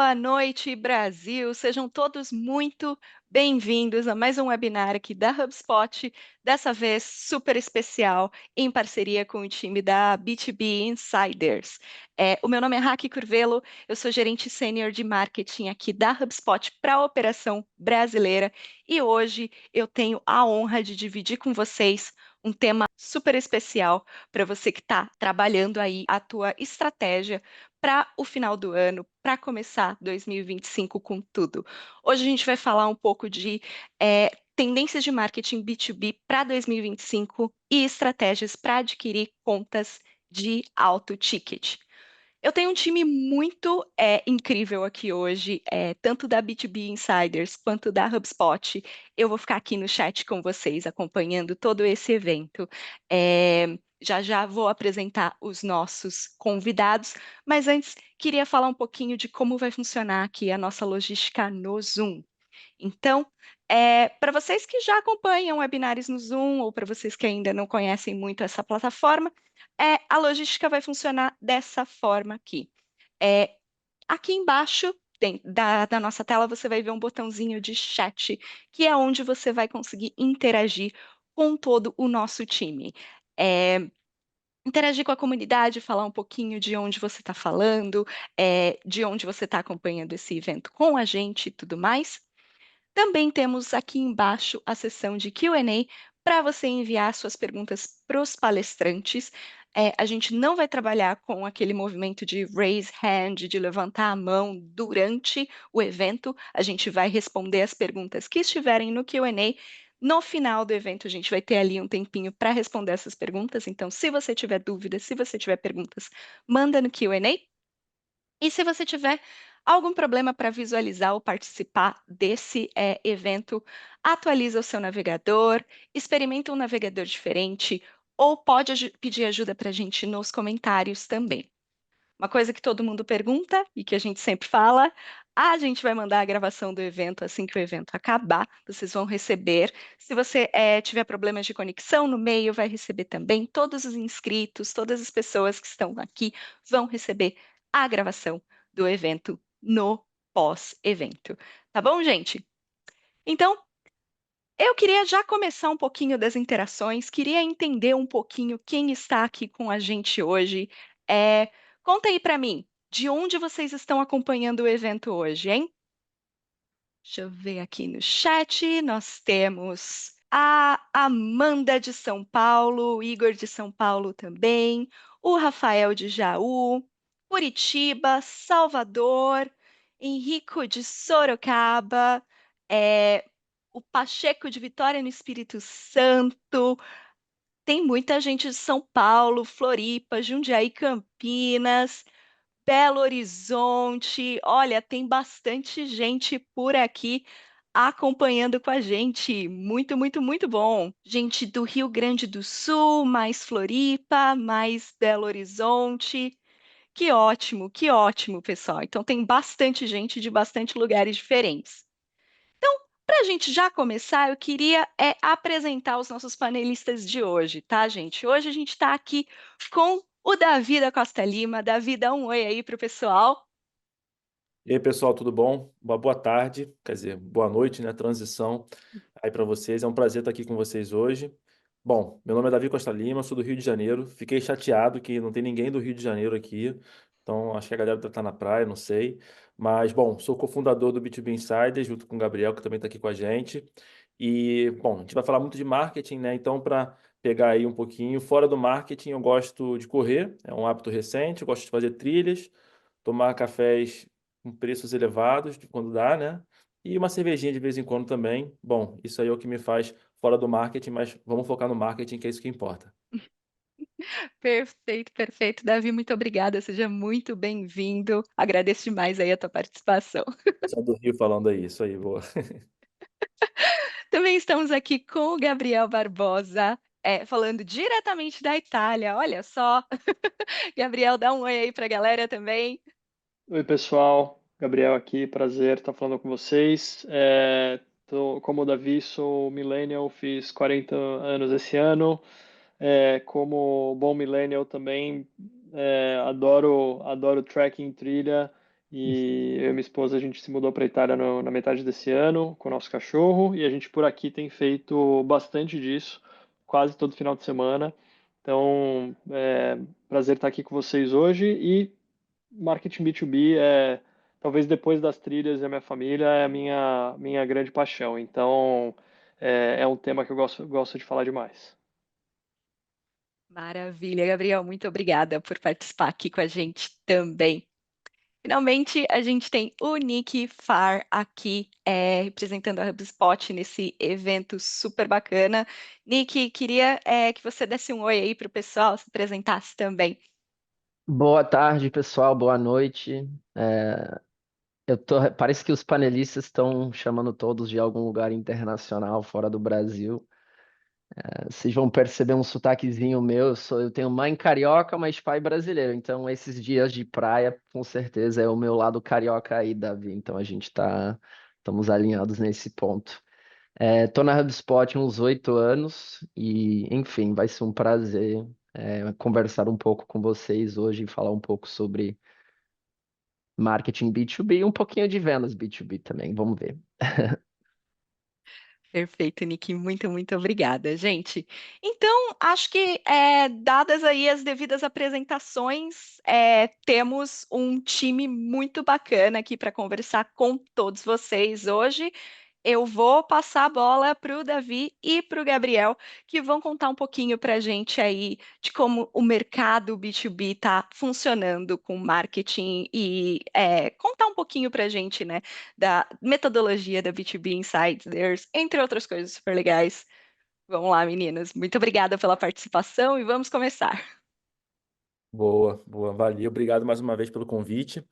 boa noite, Brasil. Sejam todos muito bem-vindos a mais um webinar aqui da HubSpot, dessa vez super especial, em parceria com o time da B2B Insiders. O meu nome é Raquel Curvelo, eu sou gerente sênior de marketing aqui da HubSpot para a operação brasileira e hoje eu tenho a honra de dividir com vocês um tema super especial para você que está trabalhando aí a tua estratégia para o final do ano, para começar 2025 com tudo. Hoje a gente vai falar um pouco de tendências de marketing B2B para 2025 e estratégias para adquirir contas de alto ticket. Eu tenho um time muito incrível aqui hoje, tanto da B2B Insiders quanto da HubSpot. Eu vou ficar aqui no chat com vocês, acompanhando todo esse evento. Já já vou apresentar os nossos convidados, mas antes queria falar um pouquinho de como vai funcionar aqui a nossa logística no Zoom. Então, para vocês que já acompanham webinars no Zoom, ou para vocês que ainda não conhecem muito essa plataforma, a logística vai funcionar dessa forma aqui. É, Aqui embaixo da nossa tela, você vai ver um botãozinho de chat, que é onde você vai conseguir interagir com todo o nosso time. É, Interagir com a comunidade, falar um pouquinho de onde você está falando, de onde você está acompanhando esse evento com a gente e tudo mais. Também temos aqui embaixo a seção de Q&A para você enviar suas perguntas para os palestrantes. A gente não vai trabalhar com aquele movimento de raise hand, de levantar a mão durante o evento. A gente vai responder as perguntas que estiverem no Q&A. No final do evento, a gente vai ter ali um tempinho para responder essas perguntas. Então, se você tiver dúvidas, se você tiver perguntas, manda no Q&A. E se você tiver algum problema para visualizar ou participar desse evento, atualiza o seu navegador, experimenta um navegador diferente, ou pode pedir ajuda para a gente nos comentários também. Uma coisa que todo mundo pergunta e que a gente sempre fala, a gente vai mandar a gravação do evento assim que o evento acabar. Vocês vão receber. Se você tiver problemas de conexão no meio, vai receber também. Todos os inscritos, todas as pessoas que estão aqui vão receber a gravação do evento no pós-evento. Tá bom, gente? Então, eu queria já começar um pouquinho das interações, queria entender um pouquinho quem está aqui com a gente hoje. É, Conta aí para mim, de onde vocês estão acompanhando o evento hoje, hein? Deixa eu ver aqui no chat, nós temos a Amanda de São Paulo, o Igor de São Paulo também, o Rafael de Jaú, Curitiba, Salvador, Henrico de Sorocaba, é, o Pacheco de Vitória no Espírito Santo, tem muita gente de São Paulo, Floripa, Jundiaí, Campinas, Belo Horizonte. Olha, tem bastante gente por aqui acompanhando com a gente. Muito, muito, muito bom. Gente do Rio Grande do Sul, mais Floripa, mais Belo Horizonte. Que ótimo, pessoal. Então tem bastante gente de bastante lugares diferentes. Para a gente já começar, eu queria apresentar os nossos panelistas de hoje, tá, gente? Hoje a gente está aqui com o Davi da Costa Lima. Davi, dá um oi aí para o pessoal. E aí, pessoal, tudo bom? Uma boa tarde, quer dizer, boa noite, né? Transição aí para vocês. É um prazer estar aqui com vocês hoje. Bom, meu nome é Davi Costa Lima, sou do Rio de Janeiro. Fiquei chateado que não tem ninguém do Rio de Janeiro aqui, então acho que a galera deve estar na praia, não sei. Mas, bom, sou cofundador do B2B Insider, junto com o Gabriel, que também está aqui com a gente. E, bom, a gente vai falar muito de marketing, né? Então, para pegar aí um pouquinho, fora do marketing, eu gosto de correr, é um hábito recente, eu gosto de fazer trilhas, tomar cafés com preços elevados quando dá, né? E uma cervejinha de vez em quando também. Bom, isso aí é o que me faz fora do marketing, mas vamos focar no marketing, que é isso que importa. Perfeito, perfeito. Davi, muito obrigada. Seja muito bem-vindo. Agradeço demais aí a tua participação. Só do Rio falando aí, isso aí, boa. Também estamos aqui com o Gabriel Barbosa, falando diretamente da Itália. Olha só. Gabriel, dá um oi aí para a galera também. Oi, pessoal. Gabriel aqui, prazer estar falando com vocês. Como o Davi, sou millennial, fiz 40 anos esse ano. Como bom millennial também, adoro trekking, trilha E eu e minha esposa, a gente se mudou para a Itália na metade desse ano com o nosso cachorro e a gente por aqui tem feito bastante disso, quase todo final de semana. Então, prazer estar aqui com vocês hoje e marketing B2B talvez depois das trilhas e a minha família, é a minha grande paixão. Então, é um tema que eu gosto de falar demais. Maravilha, Gabriel, muito obrigada por participar aqui com a gente também. Finalmente, a gente tem o Nick Farr aqui, representando a HubSpot nesse evento super bacana. Nick, queria que você desse um oi aí para o pessoal, se apresentasse também. Boa tarde, pessoal. Boa noite. Parece que os panelistas estão chamando todos de algum lugar internacional fora do Brasil. Vocês vão perceber um sotaquezinho meu. Eu tenho mãe carioca, mas pai brasileiro. Então, esses dias de praia, com certeza, é o meu lado carioca aí, Davi. Então, estamos alinhados nesse ponto. Tô na HubSpot há uns 8 anos e, enfim, vai ser um prazer, conversar um pouco com vocês hoje e falar um pouco sobre marketing B2B e um pouquinho de vendas B2B também, vamos ver. Perfeito, Nick, muito obrigada, gente. Então, acho que, dadas aí as devidas apresentações, temos um time muito bacana aqui para conversar com todos vocês hoje. Eu vou passar a bola para o Davi e para o Gabriel, que vão contar um pouquinho para a gente aí de como o mercado B2B está funcionando com marketing e contar um pouquinho para a gente, né, da metodologia da B2B Insiders, entre outras coisas super legais. Vamos lá, meninos. Muito obrigada pela participação e vamos começar. Boa, boa, valeu. Obrigado mais uma vez pelo convite.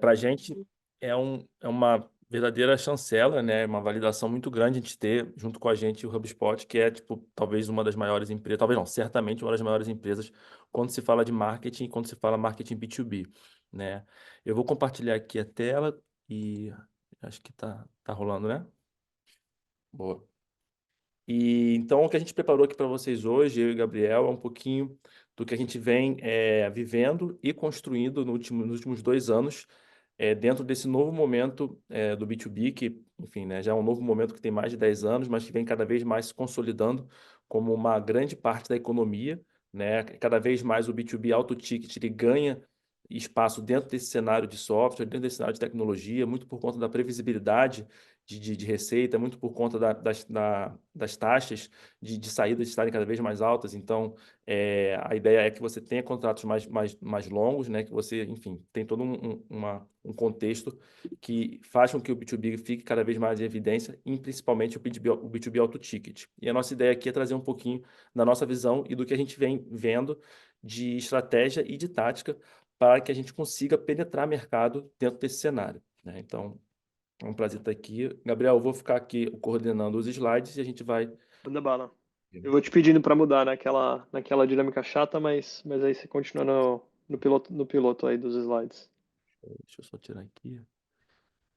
Para a gente é uma verdadeira chancela, né? Uma validação muito grande a gente ter junto com a gente o HubSpot, que é tipo talvez uma das maiores empresas, talvez não, certamente uma das maiores empresas quando se fala de marketing, quando se fala marketing B2B, né? Eu vou compartilhar aqui a tela e acho que tá rolando, né? Boa. E então o que a gente preparou aqui para vocês hoje, eu e o Gabriel, é um pouquinho do que a gente vem vivendo e construindo nos últimos 2 anos, dentro desse novo momento do B2B, que, enfim, né, já é um novo momento que tem mais de 10 anos, mas que vem cada vez mais se consolidando como uma grande parte da economia, né? Cada vez mais o B2B alto ticket ele ganha espaço dentro desse cenário de software, dentro desse cenário de tecnologia, muito por conta da previsibilidade de receita, muito por conta das taxas de saída estarem cada vez mais altas. Então, a ideia é que você tenha contratos mais longos, né? Que você, enfim, tem todo um contexto que faz com que o B2B fique cada vez mais em evidência, e principalmente o B2B alto ticket. E a nossa ideia aqui é trazer um pouquinho da nossa visão e do que a gente vem vendo de estratégia e de tática para que a gente consiga penetrar mercado dentro desse cenário, né? Então, é um prazer estar aqui. Gabriel, eu vou ficar aqui coordenando os slides e a gente vai. Manda bala. Eu vou te pedindo para mudar naquela dinâmica chata, mas aí você continua no piloto aí dos slides. Deixa eu só tirar aqui.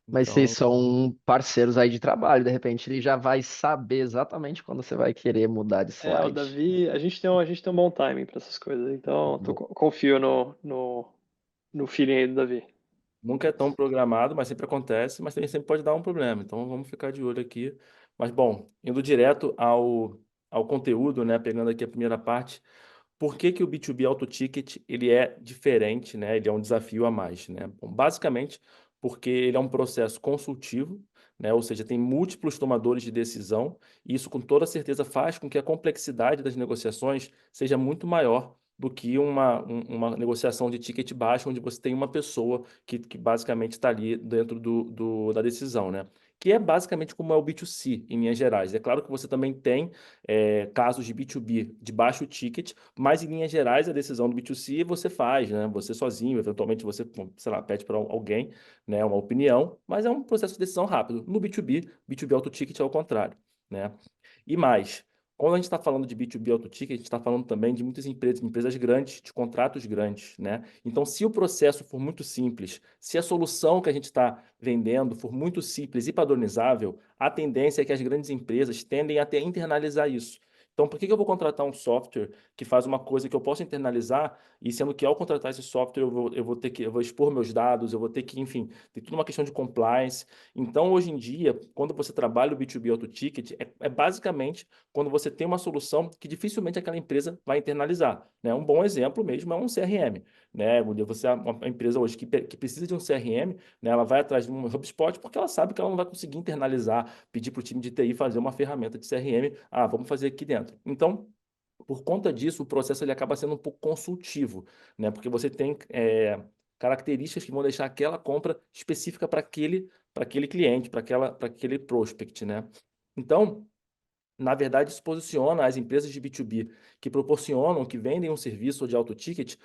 Mas vocês Então, são parceiros aí de trabalho, de repente ele já vai saber exatamente quando você vai querer mudar de O slide. Davi, a gente tem um bom timing para essas coisas, então confio no feeling aí do Davi. nunca é tão programado, mas sempre acontece, mas também sempre pode dar um problema. Então, vamos ficar de olho aqui. Mas, bom, indo direto ao conteúdo, né? Pegando aqui a primeira parte. Por que que o B2B Auto Ticket ele é diferente, né? Ele é um desafio a mais, né? Bom, basicamente, porque ele é um processo consultivo, né? Ou seja, tem múltiplos tomadores de decisão, e isso com toda certeza faz com que a complexidade das negociações seja muito maior do que uma negociação de ticket baixo, onde você tem uma pessoa que basicamente está ali dentro da decisão, né? Que é basicamente como é o B2C, em linhas gerais. É claro que você também tem casos de B2B de baixo ticket, mas em linhas gerais a decisão do B2C você faz, né? Você sozinho, eventualmente você, sei lá, pede para alguém, né, uma opinião, mas é um processo de decisão rápido. No B2B alto ticket é o contrário, né? E mais, quando a gente está falando de B2B alto ticket, a gente está falando também de muitas empresas grandes, de contratos grandes, né? Então, se o processo for muito simples, se a solução que a gente está vendendo for muito simples e padronizável, a tendência é que as grandes empresas tendem até a internalizar isso. Então, por que que eu vou contratar um software que faz uma coisa que eu posso internalizar e sendo que ao contratar esse software eu vou expor meus dados, eu vou ter que, enfim, tem tudo uma questão de compliance. Então, hoje em dia, quando você trabalha o B2B Auto Ticket, é basicamente quando você tem uma solução que dificilmente aquela empresa vai internalizar, né? Um bom exemplo mesmo é um CRM, né? Você é uma empresa hoje que precisa de um CRM, né? Ela vai atrás de um HubSpot porque ela sabe que ela não vai conseguir internalizar, pedir para o time de TI fazer uma ferramenta de CRM. Ah, vamos fazer aqui dentro. Então, por conta disso, o processo ele acaba sendo um pouco consultivo, né? Porque você tem características que vão deixar aquela compra específica para aquele cliente, para aquele prospect, né? Então, na verdade, isso posiciona as empresas de B2B que proporcionam, que vendem um serviço de auto ticket,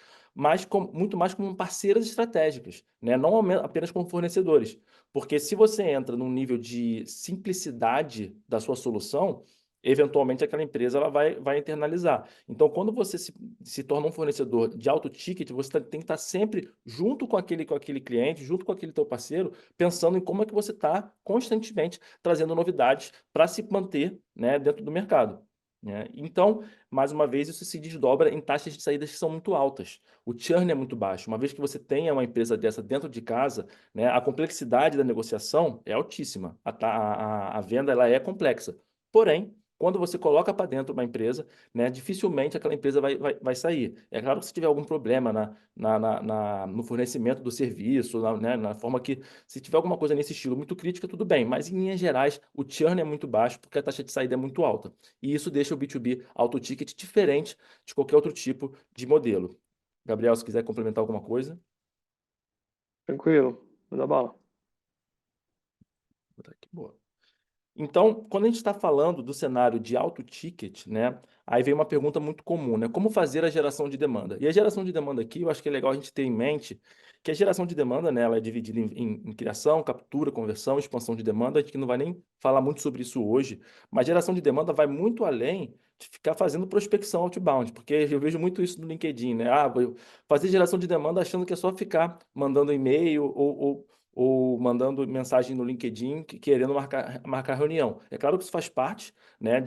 muito mais como parceiras estratégicas, né? Não apenas como fornecedores. Porque se você entra num nível de simplicidade da sua solução, eventualmente aquela empresa ela vai internalizar. Então, quando você se torna um fornecedor de auto ticket, você tem que estar sempre junto com aquele cliente, junto com aquele teu parceiro, pensando em como é que você está constantemente trazendo novidades para se manter, né, dentro do mercado, né? Então, mais uma vez, isso se desdobra em taxas de saídas que são muito altas. O churn é muito baixo. Uma vez que você tenha uma empresa dessa dentro de casa, né, a complexidade da negociação é altíssima. A venda ela é complexa. Porém, quando você coloca para dentro uma empresa, né, dificilmente aquela empresa vai sair. É claro que se tiver algum problema no fornecimento do serviço, né, na forma que se tiver alguma coisa nesse estilo muito crítica, tudo bem, mas em linhas gerais, o churn é muito baixo porque a taxa de saída é muito alta. E isso deixa o B2B auto ticket diferente de qualquer outro tipo de modelo. Gabriel, se quiser complementar alguma coisa. Tranquilo, manda bala. Vou botar aqui, boa. Então, quando a gente está falando do cenário de auto ticket, né, aí vem uma pergunta muito comum, né? Como fazer a geração de demanda? E a geração de demanda aqui, eu acho que é legal a gente ter em mente que a geração de demanda, né, ela é dividida em criação, captura, conversão, expansão de demanda. A gente não vai nem falar muito sobre isso hoje, mas geração de demanda vai muito além de ficar fazendo prospecção outbound, porque eu vejo muito isso no LinkedIn, né? Ah, vou fazer geração de demanda achando que é só ficar mandando e-mail ou mandando mensagem no LinkedIn querendo marcar reunião. É claro que isso faz parte, né,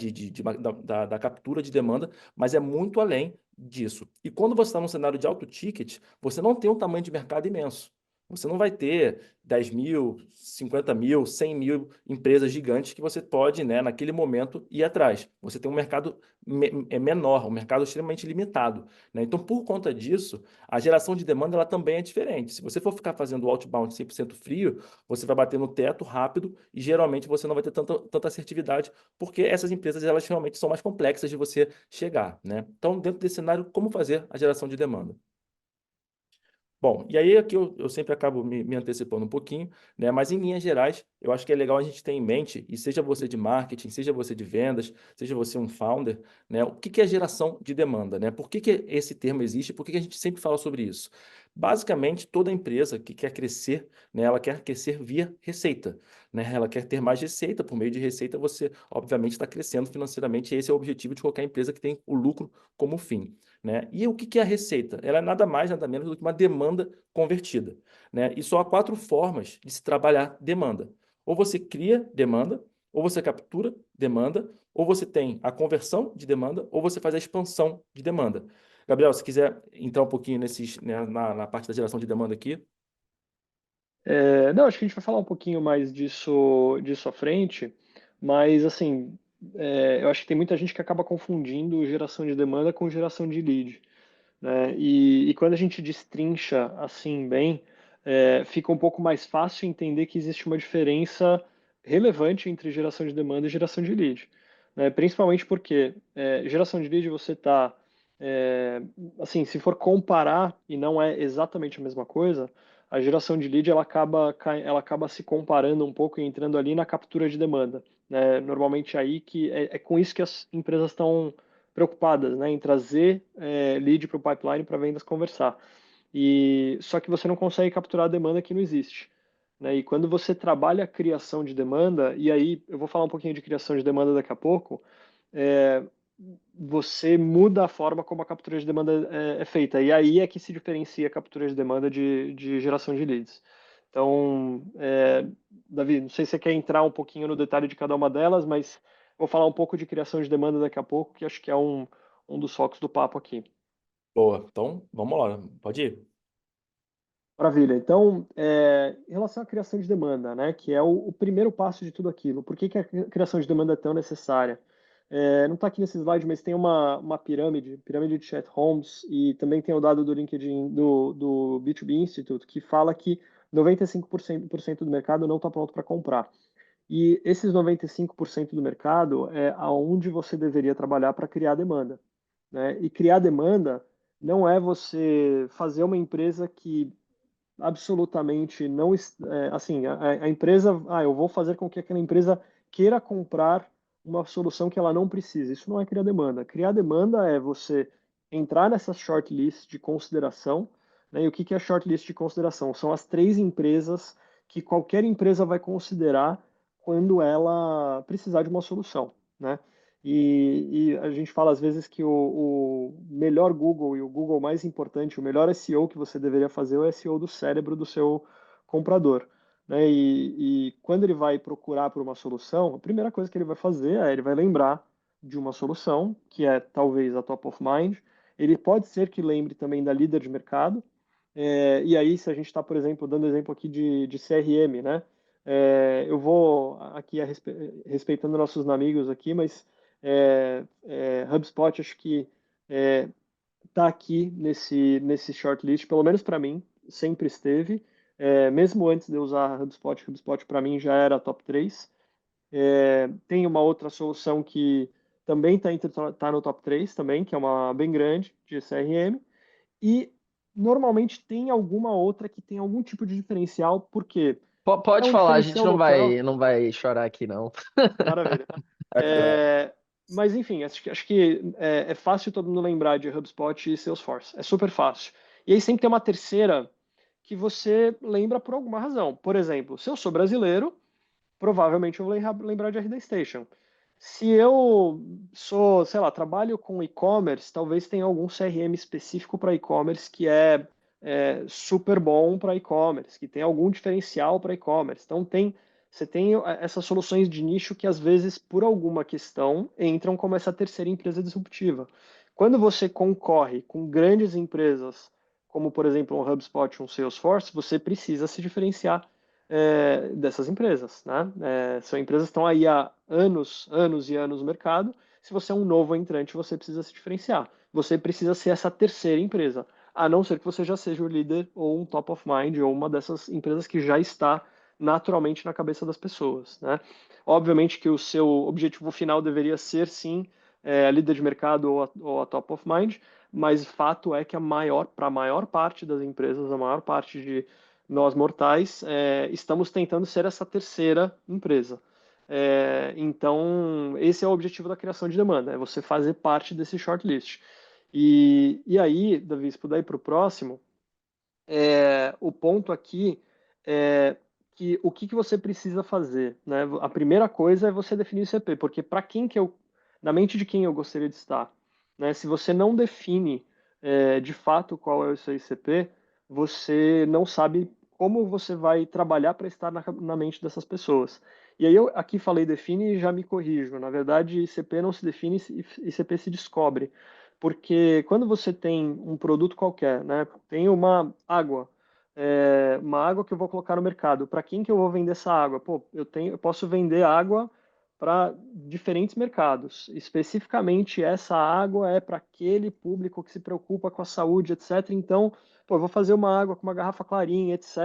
da captura de demanda, mas é muito além disso. E quando você está num cenário de alto ticket, você não tem um tamanho de mercado imenso. Você não vai ter 10 mil, 50 mil, 100 mil empresas gigantes que você pode, né, naquele momento, ir atrás. Você tem um mercado menor, um mercado extremamente limitado, né? Então, por conta disso, a geração de demanda ela também é diferente. Se você for ficar fazendo o outbound 100% frio, você vai bater no teto rápido e geralmente você não vai ter tanta assertividade, porque essas empresas elas realmente são mais complexas de você chegar, né? Então, dentro desse cenário, como fazer a geração de demanda? Bom, e aí aqui eu sempre acabo me antecipando um pouquinho, né? Mas em linhas gerais, eu acho que é legal a gente ter em mente, e seja você de marketing, seja você de vendas, seja você um founder, né? O que que é geração de demanda, né? Por que que esse termo existe? Por que que a gente sempre fala sobre isso? Basicamente, toda empresa que quer crescer, né? Ela quer crescer via receita, né? Ela quer ter mais receita, por meio de receita você, obviamente, está crescendo financeiramente, e esse é o objetivo de qualquer empresa que tem o lucro como fim, né? E o que que é a receita? Ela é nada mais, nada menos do que uma demanda convertida, né? E só há 4 formas de se trabalhar demanda. Ou você cria demanda, ou você captura demanda, ou você tem a conversão de demanda, ou você faz a expansão de demanda. Gabriel, se quiser entrar um pouquinho né, na parte da geração de demanda aqui. Não, acho que a gente vai falar um pouquinho mais disso à frente, mas assim, eu acho que tem muita gente que acaba confundindo geração de demanda com geração de lead, né? E quando a gente destrincha assim bem, fica um pouco mais fácil entender que existe uma diferença relevante entre geração de demanda e geração de lead, né? Principalmente porque geração de lead você está, assim, se for comparar e não é exatamente a mesma coisa, a geração de lead ela acaba se comparando um pouco e entrando ali na captura de demanda, né? Normalmente aí que é com isso que as empresas estão preocupadas, né, em trazer lead para o pipeline para vendas conversar. E só que você não consegue capturar a demanda que não existe, né? E quando você trabalha a criação de demanda, e aí eu vou falar um pouquinho de criação de demanda daqui a pouco, é, você muda a forma como a captura de demanda é feita. E aí é que se diferencia a captura de demanda de geração de leads. Então, Davi, não sei se você quer entrar um pouquinho no detalhe de cada uma delas, mas Vou falar um pouco de criação de demanda daqui a pouco, que acho que é um dos focos do papo aqui. Boa. Então, vamos lá. Pode ir. Maravilha. Então, em relação à criação de demanda, né, que é o primeiro passo de tudo aquilo, por que que a criação de demanda é tão necessária? Não está aqui nesse slide, mas tem uma pirâmide de Chet Holmes, e também tem o dado do LinkedIn, do B2B Institute, que fala que 95% do mercado não está pronto para comprar. E esses 95% do mercado é aonde você deveria trabalhar para criar demanda, né? E criar demanda não é você fazer uma empresa que absolutamente não, assim, a empresa, eu vou fazer com que aquela empresa queira comprar uma solução que ela não precisa. Isso não é criar demanda. Criar demanda é você entrar nessa shortlist de consideração, né? E o que que é a shortlist de consideração? São as 3 empresas que qualquer empresa vai considerar quando ela precisar de uma solução, né? E a gente fala às vezes que o melhor Google e o Google mais importante, o melhor SEO que você deveria fazer é o SEO do cérebro do seu comprador, né? E quando ele vai procurar por uma solução, a primeira coisa que ele vai fazer é ele vai lembrar de uma solução que é talvez a top of mind. Ele pode ser que lembre também da líder de mercado. E aí, se a gente está, por exemplo, dando exemplo aqui de CRM, né? Eu vou aqui respeitando nossos amigos aqui, mas HubSpot acho que está aqui nesse shortlist, pelo menos para mim, sempre esteve. Mesmo antes de eu usar HubSpot para mim já era top 3. Tem uma outra solução que também está no top 3 também, que é uma bem grande de CRM. E normalmente tem alguma outra que tem algum tipo de diferencial, porque é Pode um falar, a gente diferencial local. não vai chorar aqui, não. Maravilha. É, Mas enfim, acho que é fácil todo mundo lembrar de HubSpot e Salesforce. É super fácil. E aí sempre tem uma terceira que você lembra por alguma razão. Por exemplo, se eu sou brasileiro, provavelmente eu vou lembrar de RD Station. Se eu sou, sei lá, trabalho com e-commerce, talvez tenha algum CRM específico para e-commerce que é super bom para e-commerce, que tem algum diferencial para e-commerce. Então você tem essas soluções de nicho que às vezes, por alguma questão, entram como essa terceira empresa disruptiva. Quando você concorre com grandes empresas, como por exemplo um HubSpot, um Salesforce, você precisa se diferenciar dessas empresas, né? São empresas que estão aí há anos, anos e anos no mercado. Se você é um novo entrante, você precisa se diferenciar. Você precisa ser essa terceira empresa, a não ser que você já seja o líder ou um top of mind ou uma dessas empresas que já está naturalmente na cabeça das pessoas, né? Obviamente que o seu objetivo final deveria ser sim a líder de mercado ou a top of mind, mas fato é que para a maior parte das empresas, a maior parte de nós mortais, estamos tentando ser essa terceira empresa. Então, esse é o objetivo da criação de demanda, é você fazer parte desse shortlist. E aí, Davi, se puder ir para o próximo, o ponto aqui é que o que você precisa fazer, né? A primeira coisa é você definir o ICP, porque para quem que na mente de quem eu gostaria de estar, né? Se você não define de fato qual é o seu ICP, você não sabe como você vai trabalhar para estar na mente dessas pessoas. E aí eu aqui falei define e já me corrijo. Na verdade, ICP não se define, ICP se descobre. Porque quando você tem um produto qualquer, né? Tem uma água que eu vou colocar no mercado. Para quem que eu vou vender essa água? Pô, eu posso vender água para diferentes mercados. Especificamente, essa água é para aquele público que se preocupa com a saúde, etc. Então, pô, eu vou fazer uma água com uma garrafa clarinha, etc.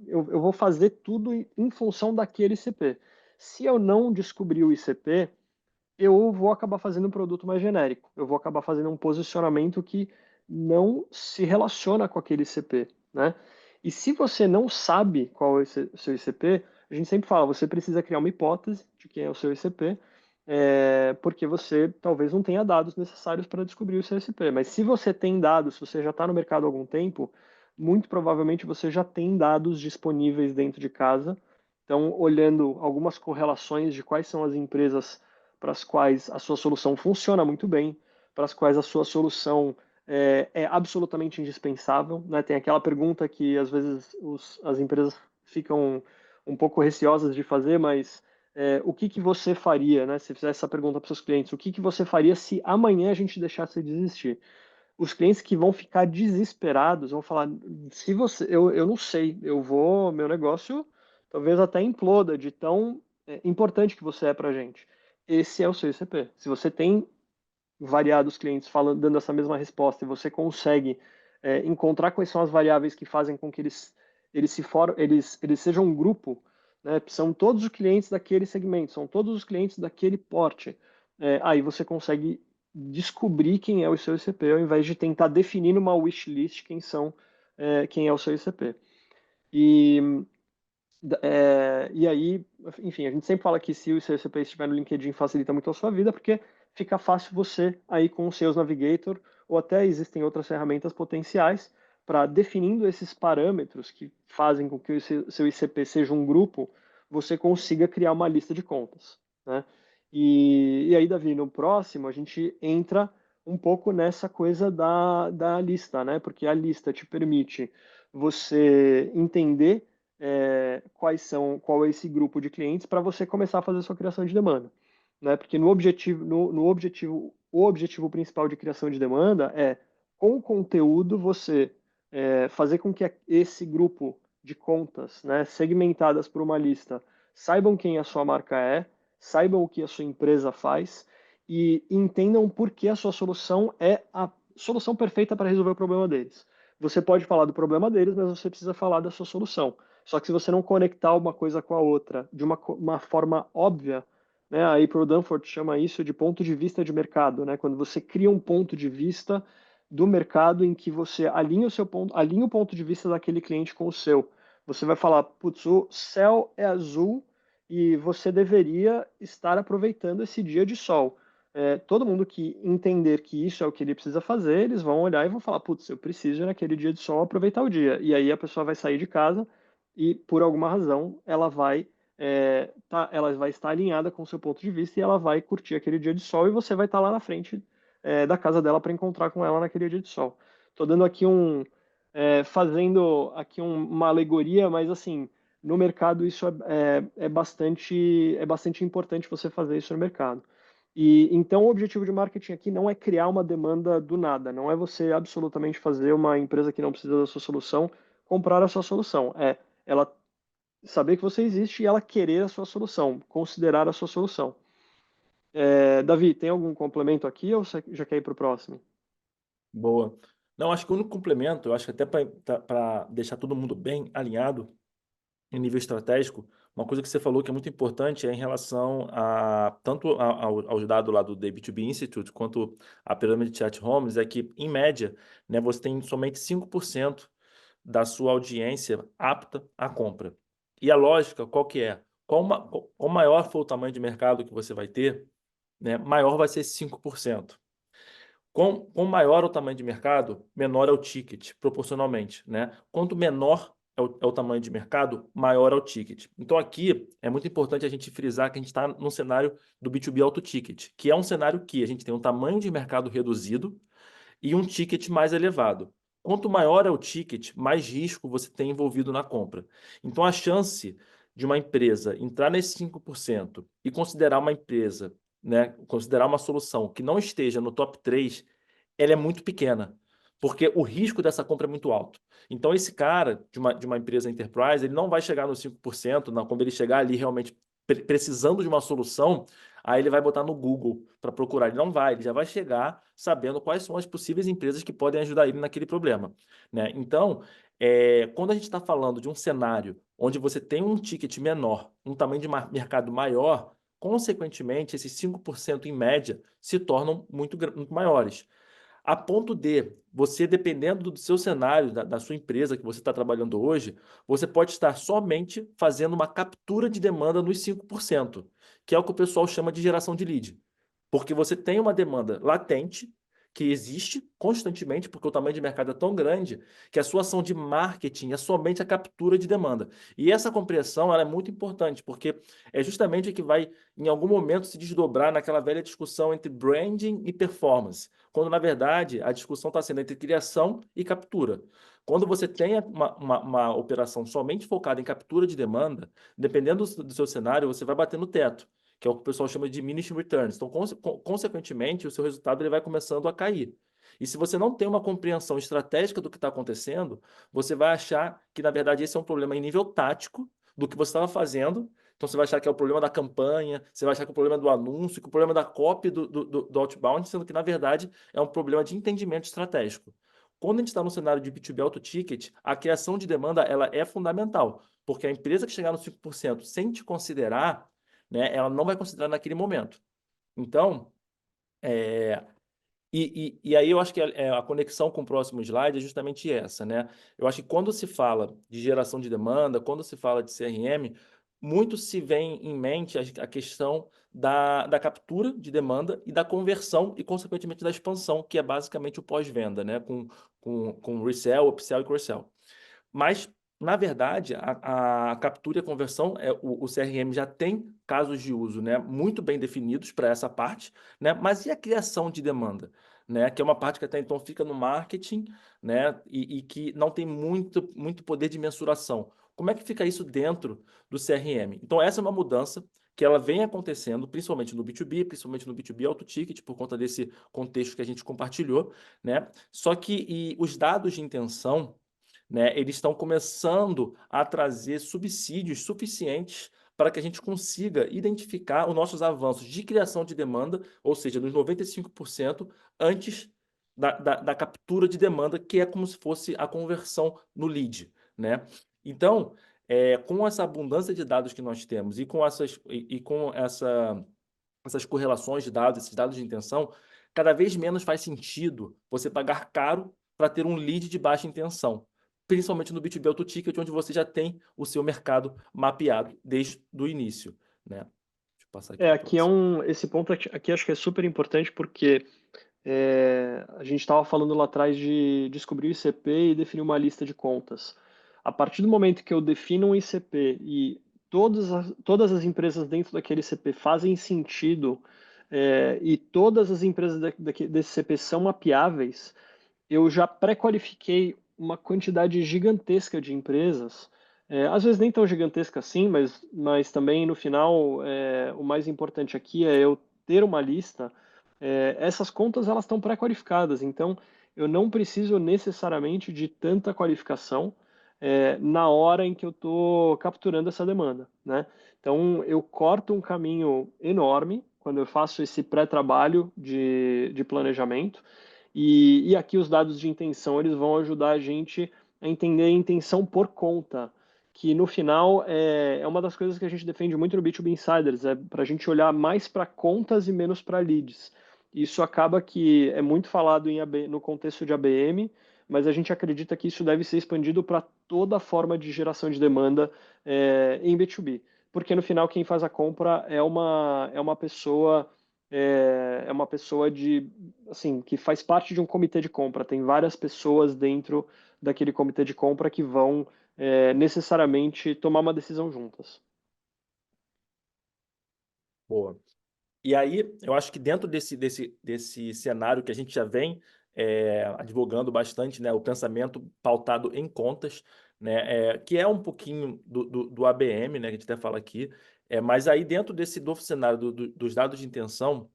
Eu vou fazer tudo em função daquele ICP. Se eu não descobrir o ICP, eu vou acabar fazendo um produto mais genérico. Eu vou acabar fazendo um posicionamento que não se relaciona com aquele ICP, né? E se você não sabe qual é o seu ICP, a gente sempre fala, você precisa criar uma hipótese de quem é o seu ICP, porque você talvez não tenha dados necessários para descobrir o seu ICP. Mas se você tem dados, se você já está no mercado há algum tempo, muito provavelmente você já tem dados disponíveis dentro de casa. Então, olhando algumas correlações de quais são as empresas para as quais a sua solução funciona muito bem, para as quais a sua solução é absolutamente indispensável, né? Tem aquela pergunta que às vezes as empresas ficam um pouco receosas de fazer, mas o que que você faria, né? Se fizer essa pergunta para seus clientes, o que que você faria se amanhã a gente deixasse de existir? Os clientes que vão ficar desesperados vão falar, se você, eu não sei, meu negócio talvez até imploda de tão importante que você é para a gente. Esse é o seu ICP. Se você tem variados clientes falando, dando essa mesma resposta e você consegue encontrar quais são as variáveis que fazem com que eles sejam um grupo, né? São todos os clientes daquele segmento, são todos os clientes daquele porte. Aí você consegue descobrir quem é o seu ICP, ao invés de tentar definir numa wishlist quem é o seu ICP. E e aí, enfim, a gente sempre fala que se o seu ICP estiver no LinkedIn facilita muito a sua vida, porque fica fácil você aí com o Sales Navigator, ou até existem outras ferramentas potenciais para definindo esses parâmetros que fazem com que o seu ICP seja um grupo, você consiga criar uma lista de contas, né? E aí, Davi, no próximo a gente entra um pouco nessa coisa da lista, né? Porque a lista te permite você entender qual é esse grupo de clientes para você começar a fazer a sua criação de demanda, né? Porque o objetivo principal de criação de demanda é, com o conteúdo, você fazer com que esse grupo de contas, né, segmentadas por uma lista, saibam quem a sua marca é, saibam o que a sua empresa faz e entendam por que a sua solução é a solução perfeita para resolver o problema deles. Você pode falar do problema deles, mas você precisa falar da sua solução. Só que se você não conectar uma coisa com a outra de uma forma óbvia, né, a April Dunford chama isso de ponto de vista de mercado, né, quando você cria um ponto de vista do mercado em que você alinha o ponto de vista daquele cliente com o seu. Você vai falar, putz, o céu é azul e você deveria estar aproveitando esse dia de sol. Todo mundo que entender que isso é o que ele precisa fazer, eles vão olhar e vão falar, putz, eu preciso naquele dia de sol aproveitar o dia. E aí a pessoa vai sair de casa e por alguma razão ela vai estar alinhada com o seu ponto de vista e ela vai curtir aquele dia de sol e você vai estar lá na frente da casa dela para encontrar com ela naquele dia de sol. Estou dando aqui fazendo aqui uma alegoria, mas assim, no mercado isso é bastante importante você fazer isso no mercado. E então o objetivo de marketing aqui não é criar uma demanda do nada, não é você absolutamente fazer uma empresa que não precisa da sua solução comprar a sua solução. Ela saber que você existe e ela querer a sua solução, considerar a sua solução. Davi, tem algum complemento aqui ou você já quer ir para o próximo? Boa. Não, acho que o único complemento, eu acho que até para deixar todo mundo bem alinhado em nível estratégico, uma coisa que você falou que é muito importante é em relação aos dados lá do The B2B Institute, quanto a pirâmide de Chat Homes, é que, em média, né, você tem somente 5% da sua audiência apta à compra. E a lógica, qual que é? Qual maior for o tamanho de mercado que você vai ter, né, maior vai ser esse 5%. Com maior o tamanho de mercado, menor é o ticket, proporcionalmente, né? Quanto menor é o tamanho de mercado, maior é o ticket. Então, aqui é muito importante a gente frisar que a gente está num cenário do B2B Auto Ticket, que é um cenário que a gente tem um tamanho de mercado reduzido e um ticket mais elevado. Quanto maior é o ticket, mais risco você tem envolvido na compra. Então, a chance de uma empresa entrar nesse 5% e considerar uma empresa, né, considerar uma solução que não esteja no top 3, ela é muito pequena, porque o risco dessa compra é muito alto. Então, esse cara de uma empresa enterprise, ele não vai chegar nos 5%, não, quando ele chegar ali realmente precisando de uma solução, aí ele vai botar no Google para procurar. Ele não vai, ele já vai chegar sabendo quais são as possíveis empresas que podem ajudar ele naquele problema, né? Então, quando a gente está falando de um cenário onde você tem um ticket menor, um tamanho de mercado maior, consequentemente, esses 5% em média se tornam muito maiores. A ponto de você, dependendo do seu cenário, da sua empresa que você está trabalhando hoje, você pode estar somente fazendo uma captura de demanda nos 5%, que é o que o pessoal chama de geração de lead. Porque você tem uma demanda latente, que existe constantemente, porque o tamanho de mercado é tão grande, que a sua ação de marketing é somente a captura de demanda. E essa compreensão ela é muito importante, porque é justamente o que vai, em algum momento, se desdobrar naquela velha discussão entre branding e performance, quando, na verdade, a discussão está sendo entre criação e captura. Quando você tem uma operação somente focada em captura de demanda, dependendo do seu cenário, você vai bater no teto, que é o que o pessoal chama de diminishing returns. Então, consequentemente, o seu resultado ele vai começando a cair. E se você não tem uma compreensão estratégica do que está acontecendo, você vai achar que, na verdade, esse é um problema em nível tático do que você estava fazendo. Então, você vai achar que é o problema da campanha, você vai achar que é o problema do anúncio, que é o problema da copy do outbound, sendo que, na verdade, é um problema de entendimento estratégico. Quando a gente está no cenário de B2B auto ticket, a criação de demanda ela é fundamental, porque a empresa que chegar no 5% sem te considerar, né, ela não vai considerar naquele momento. Então, e aí eu acho que a conexão com o próximo slide é justamente essa, né? Eu acho que quando se fala de geração de demanda, quando se fala de CRM, muito se vem em mente a questão da captura de demanda e da conversão e, consequentemente, da expansão, que é basicamente o pós-venda, né? Com resell, upsell e cross-sell. Mas, na verdade, a captura e a conversão, o CRM já tem casos de uso, né, muito bem definidos para essa parte, né, mas e a criação de demanda? Né, que é uma parte que até então fica no marketing, né, e que não tem muito poder de mensuração. Como é que fica isso dentro do CRM? Então, essa é uma mudança que ela vem acontecendo, principalmente no B2B, principalmente no B2B auto ticket, por conta desse contexto que a gente compartilhou, né? Só que os dados de intenção, né, eles estão começando a trazer subsídios suficientes para que a gente consiga identificar os nossos avanços de criação de demanda, ou seja, nos 95% antes da captura de demanda, que é como se fosse a conversão no lead, né? Então, com essa abundância de dados que nós temos e com essas correlações de dados, esses dados de intenção, cada vez menos faz sentido você pagar caro para ter um lead de baixa intenção, principalmente no B2B Auto Ticket, onde você já tem o seu mercado mapeado desde o início, né? Deixa eu passar aqui para Aqui esse ponto aqui acho que é super importante porque a gente estava falando lá atrás de descobrir o ICP e definir uma lista de contas. A partir do momento que eu defino um ICP e todas as empresas dentro daquele ICP fazem sentido, e todas as empresas desse ICP são mapeáveis, eu já pré-qualifiquei uma quantidade gigantesca de empresas, às vezes nem tão gigantesca assim, mas também no final o mais importante aqui é eu ter uma lista. Essas contas elas estão pré-qualificadas, então eu não preciso necessariamente de tanta qualificação na hora em que eu estou capturando essa demanda, né? Então eu corto um caminho enorme quando eu faço esse pré-trabalho de planejamento. E aqui os dados de intenção eles vão ajudar a gente a entender a intenção por conta, que no final é uma das coisas que a gente defende muito no B2B Insiders, é para a gente olhar mais para contas e menos para leads. Isso acaba que é muito falado no contexto de ABM, mas a gente acredita que isso deve ser expandido para toda forma de geração de demanda em B2B. Porque no final quem faz a compra é uma pessoa assim, que faz parte de um comitê de compra. Tem várias pessoas dentro daquele comitê de compra que vão necessariamente tomar uma decisão juntas. Boa. E aí, eu acho que dentro desse cenário que a gente já vem advogando bastante, né, o pensamento pautado em contas, né, que é um pouquinho do ABM, né, que a gente até fala aqui, mas aí dentro desse novo cenário dos dados de intenção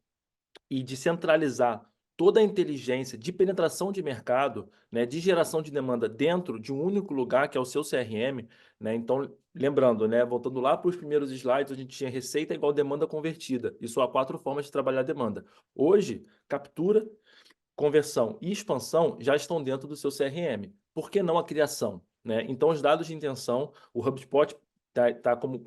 e de centralizar toda a inteligência de penetração de mercado, né, de geração de demanda dentro de um único lugar, que é o seu CRM, né? Então, lembrando, né, voltando lá para os primeiros slides, a gente tinha receita igual demanda convertida. Isso há 4 formas de trabalhar a demanda. Hoje, captura, conversão e expansão já estão dentro do seu CRM. Por que não a criação? Né? Então, os dados de intenção, o HubSpot tá como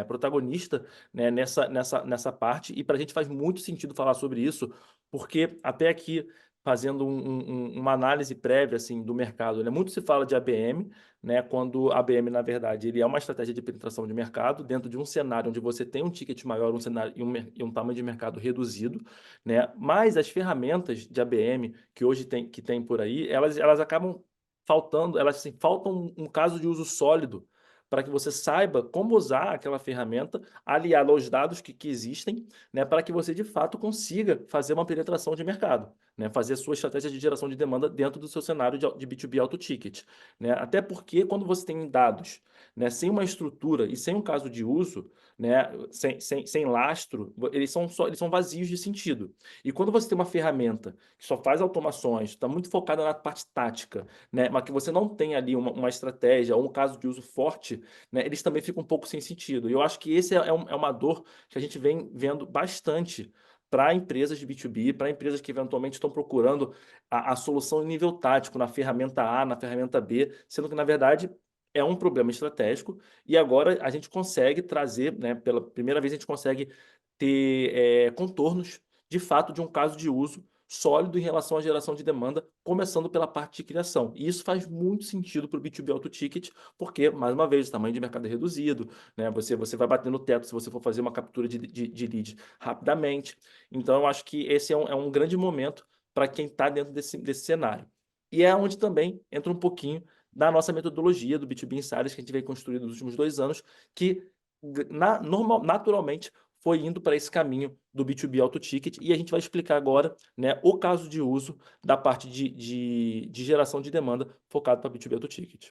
protagonista, né, nessa parte, e para a gente faz muito sentido falar sobre isso, porque até aqui, fazendo uma análise prévia assim, do mercado, né, muito se fala de ABM, né, quando ABM, na verdade, ele é uma estratégia de penetração de mercado dentro de um cenário onde você tem um ticket maior, um cenário e um tamanho de mercado reduzido, né? Mas as ferramentas de ABM que hoje tem por aí, elas acabam faltando, elas assim, faltam um caso de uso sólido para que você saiba como usar aquela ferramenta aliada aos dados que existem, né, para que você de fato consiga fazer uma penetração de mercado, né, fazer a sua estratégia de geração de demanda dentro do seu cenário de B2B auto ticket, né? Até porque quando você tem dados, né, sem uma estrutura e sem um caso de uso, né, sem lastro, eles são vazios de sentido. E quando você tem uma ferramenta que só faz automações, está muito focada na parte tática, né, mas que você não tem ali uma estratégia ou um caso de uso forte, né, eles também ficam um pouco sem sentido. E eu acho que esse é uma dor que a gente vem vendo bastante para empresas de B2B, para empresas que eventualmente estão procurando a solução em nível tático, na ferramenta A, na ferramenta B, sendo que, na verdade, é um problema estratégico, e agora a gente consegue trazer, né, pela primeira vez a gente consegue ter contornos, de fato, de um caso de uso sólido em relação à geração de demanda, começando pela parte de criação. E isso faz muito sentido para o B2B Auto Ticket, porque, mais uma vez, o tamanho de mercado é reduzido, né? Você vai bater no teto se você for fazer uma captura de lead rapidamente. Então, eu acho que esse é um grande momento para quem está dentro desse cenário. E é onde também entra um pouquinho da nossa metodologia do B2B Insiders que a gente vem construindo nos últimos 2 anos, que naturalmente foi indo para esse caminho do B2B Auto Ticket, e a gente vai explicar agora, né, o caso de uso da parte de geração de demanda focado para B2B Auto Ticket.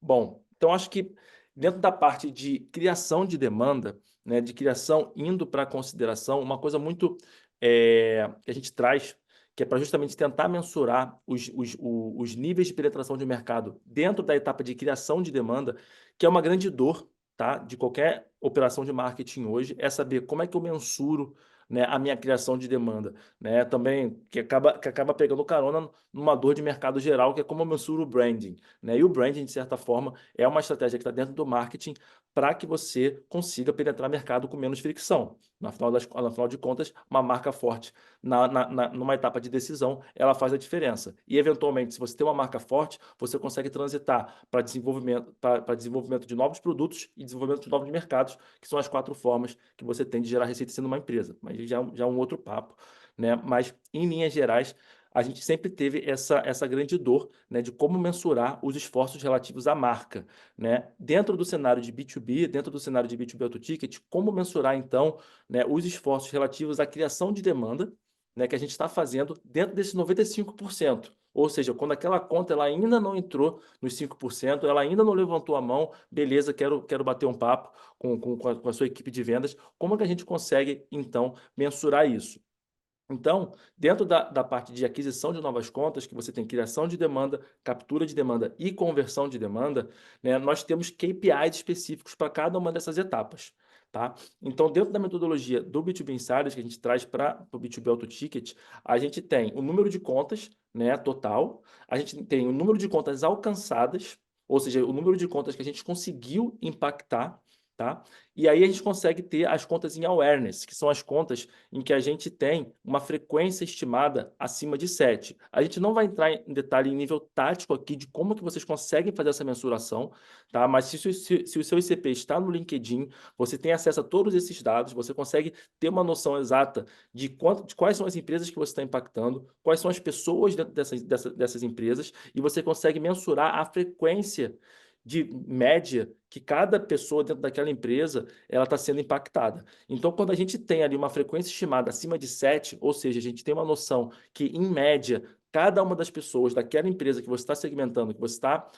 Bom, então acho que dentro da parte de criação de demanda, né, de criação indo para consideração, uma coisa muito que a gente traz, que é para justamente tentar mensurar os níveis de penetração de mercado dentro da etapa de criação de demanda, que é uma grande dor, tá, de qualquer operação de marketing hoje, é saber como é que eu mensuro, né, a minha criação de demanda, né, também que acaba pegando carona numa dor de mercado geral, que é como eu mensuro o branding, né? E o branding, de certa forma, é uma estratégia que está dentro do marketing para que você consiga penetrar mercado com menos fricção. No final de contas, uma marca forte numa etapa de decisão, ela faz a diferença. E, eventualmente, se você tem uma marca forte, você consegue transitar para desenvolvimento de novos produtos e desenvolvimento de novos mercados, que são as 4 formas que você tem de gerar receita sendo uma empresa. Mas já é um outro papo, né? Mas, em linhas gerais, a gente sempre teve essa grande dor, né, de como mensurar os esforços relativos à marca, né? Dentro do cenário de B2B, dentro do cenário de B2B Auto Ticket, como mensurar, então, né, os esforços relativos à criação de demanda, né, que a gente está fazendo dentro desses 95%. Ou seja, quando aquela conta ela ainda não entrou nos 5%, ela ainda não levantou a mão, beleza, quero bater um papo com a sua equipe de vendas, como é que a gente consegue, então, mensurar isso? Então, dentro da parte de aquisição de novas contas, que você tem criação de demanda, captura de demanda e conversão de demanda, né, nós temos KPIs específicos para cada uma dessas etapas, tá? Então, dentro da metodologia do B2B Insiders, que a gente traz para o B2B Auto Ticket, a gente tem o número de contas, né, total, a gente tem o número de contas alcançadas, ou seja, o número de contas que a gente conseguiu impactar, tá? E aí a gente consegue ter as contas em awareness, que são as contas em que a gente tem uma frequência estimada acima de 7. A gente não vai entrar em detalhe em nível tático aqui de como que vocês conseguem fazer essa mensuração, tá? Mas se o seu ICP está no LinkedIn, você tem acesso a todos esses dados, você consegue ter uma noção exata de quais são as empresas que você está impactando, quais são as pessoas dentro dessas empresas, e você consegue mensurar a frequência de média que cada pessoa dentro daquela empresa ela está sendo impactada. Então, quando a gente tem ali uma frequência estimada acima de 7, ou seja, a gente tem uma noção que, em média, cada uma das pessoas daquela empresa que você está segmentando, que você está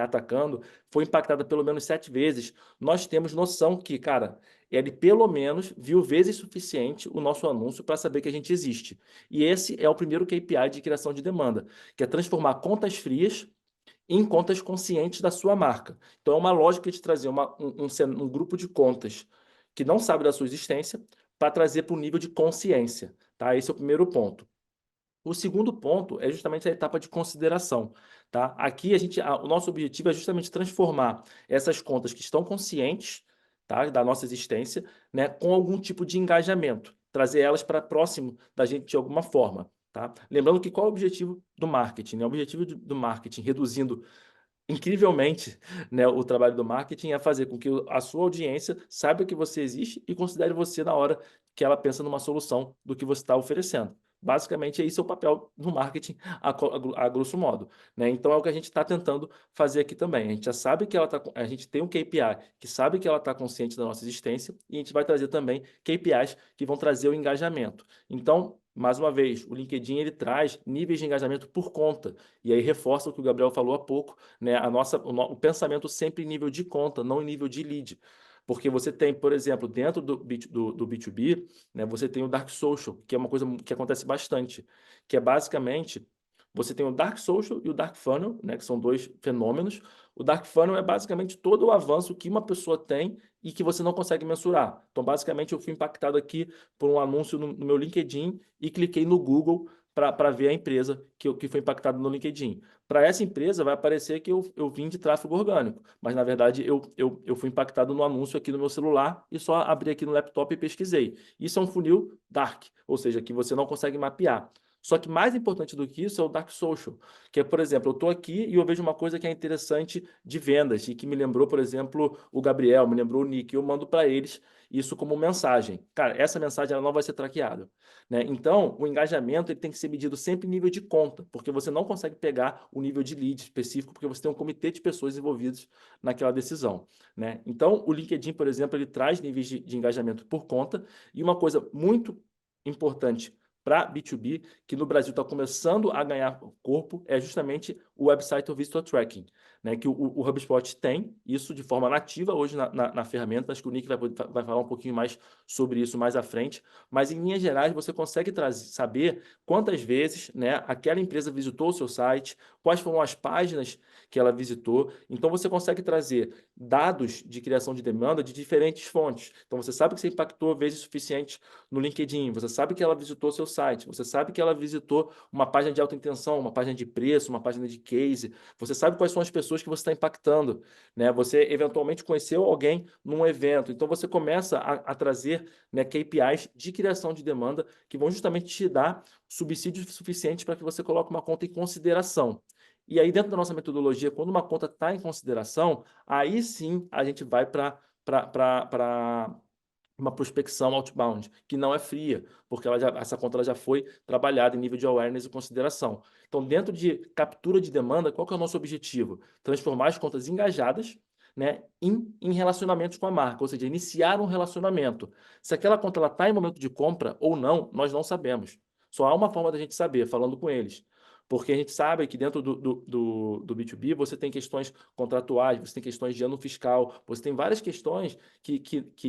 atacando, foi impactada pelo menos 7 vezes, nós temos noção que, cara, ele pelo menos viu vezes suficiente o nosso anúncio para saber que a gente existe. E esse é o primeiro KPI de criação de demanda, que é transformar contas frias em contas conscientes da sua marca. Então, é uma lógica de trazer um grupo de contas que não sabe da sua existência para trazer para o nível de consciência. Tá? Esse é o primeiro ponto. O segundo ponto é justamente a etapa de consideração. Tá? Aqui, o nosso objetivo é justamente transformar essas contas que estão conscientes, tá, da nossa existência, né, com algum tipo de engajamento, trazer elas para próximo da gente de alguma forma. Tá? Lembrando que qual é o objetivo do marketing, né? O objetivo do marketing, reduzindo incrivelmente, né, o trabalho do marketing, é fazer com que a sua audiência saiba que você existe e considere você na hora que ela pensa numa solução do que você está oferecendo. Basicamente, esse é o papel do marketing a grosso modo, né? Então, é o que a gente está tentando fazer aqui também. A gente já sabe que a gente tem um KPI que sabe que ela está consciente da nossa existência e a gente vai trazer também KPIs que vão trazer o engajamento. Então, mais uma vez, o LinkedIn ele traz níveis de engajamento por conta. E aí reforça o que o Gabriel falou há pouco, né? O pensamento sempre em nível de conta, não em nível de lead. Porque você tem, por exemplo, dentro do B2B, né, você tem o Dark Social, que é uma coisa que acontece bastante, que é basicamente, você tem o Dark Social e o Dark Funnel, né, que são dois fenômenos. O Dark Funnel é basicamente todo o avanço que uma pessoa tem e que você não consegue mensurar. Então, basicamente, eu fui impactado aqui por um anúncio no meu LinkedIn e cliquei no Google para ver a empresa que foi impactada no LinkedIn. Para essa empresa, vai aparecer que eu vim de tráfego orgânico, mas, na verdade, eu fui impactado no anúncio aqui no meu celular e só abri aqui no laptop e pesquisei. Isso é um funil dark, ou seja, que você não consegue mapear. Só que mais importante do que isso é o Dark Social, que é, por exemplo, eu estou aqui e eu vejo uma coisa que é interessante de vendas e que me lembrou, por exemplo, o Gabriel, me lembrou o Nick, eu mando para eles isso como mensagem. Cara, essa mensagem ela não vai ser traqueada, né? Então, o engajamento ele tem que ser medido sempre em nível de conta, porque você não consegue pegar o nível de lead específico, porque você tem um comitê de pessoas envolvidas naquela decisão, né? Então, o LinkedIn, por exemplo, ele traz níveis de engajamento por conta e uma coisa muito importante para B2B, que no Brasil está começando a ganhar corpo, é justamente o Website Visitor Tracking, né? Que o HubSpot tem isso de forma nativa hoje na ferramenta. Acho que o Nick vai falar um pouquinho mais sobre isso mais à frente, mas em linhas gerais você consegue saber quantas vezes, né, aquela empresa visitou o seu site, quais foram as páginas que ela visitou. Então você consegue trazer dados de criação de demanda de diferentes fontes. Então você sabe que você impactou vezes suficientes no LinkedIn, você sabe que ela visitou seu site, você sabe que ela visitou uma página de alta intenção, uma página de preço, uma página de case, você sabe quais são as pessoas que você está impactando, né? Você eventualmente conheceu alguém num evento, então você começa a trazer, né, KPIs de criação de demanda que vão justamente te dar subsídios suficientes para que você coloque uma conta em consideração. E aí, dentro da nossa metodologia, quando uma conta está em consideração, aí sim a gente vai para uma prospecção outbound, que não é fria, porque essa conta ela já foi trabalhada em nível de awareness e consideração. Então, dentro de captura de demanda, qual que é o nosso objetivo? Transformar as contas engajadas, né, em relacionamentos com a marca, ou seja, iniciar um relacionamento. Se aquela conta está em momento de compra ou não, nós não sabemos. Só há uma forma da gente saber, falando com eles. Porque a gente sabe que dentro do B2B você tem questões contratuais, você tem questões de ano fiscal, você tem várias questões que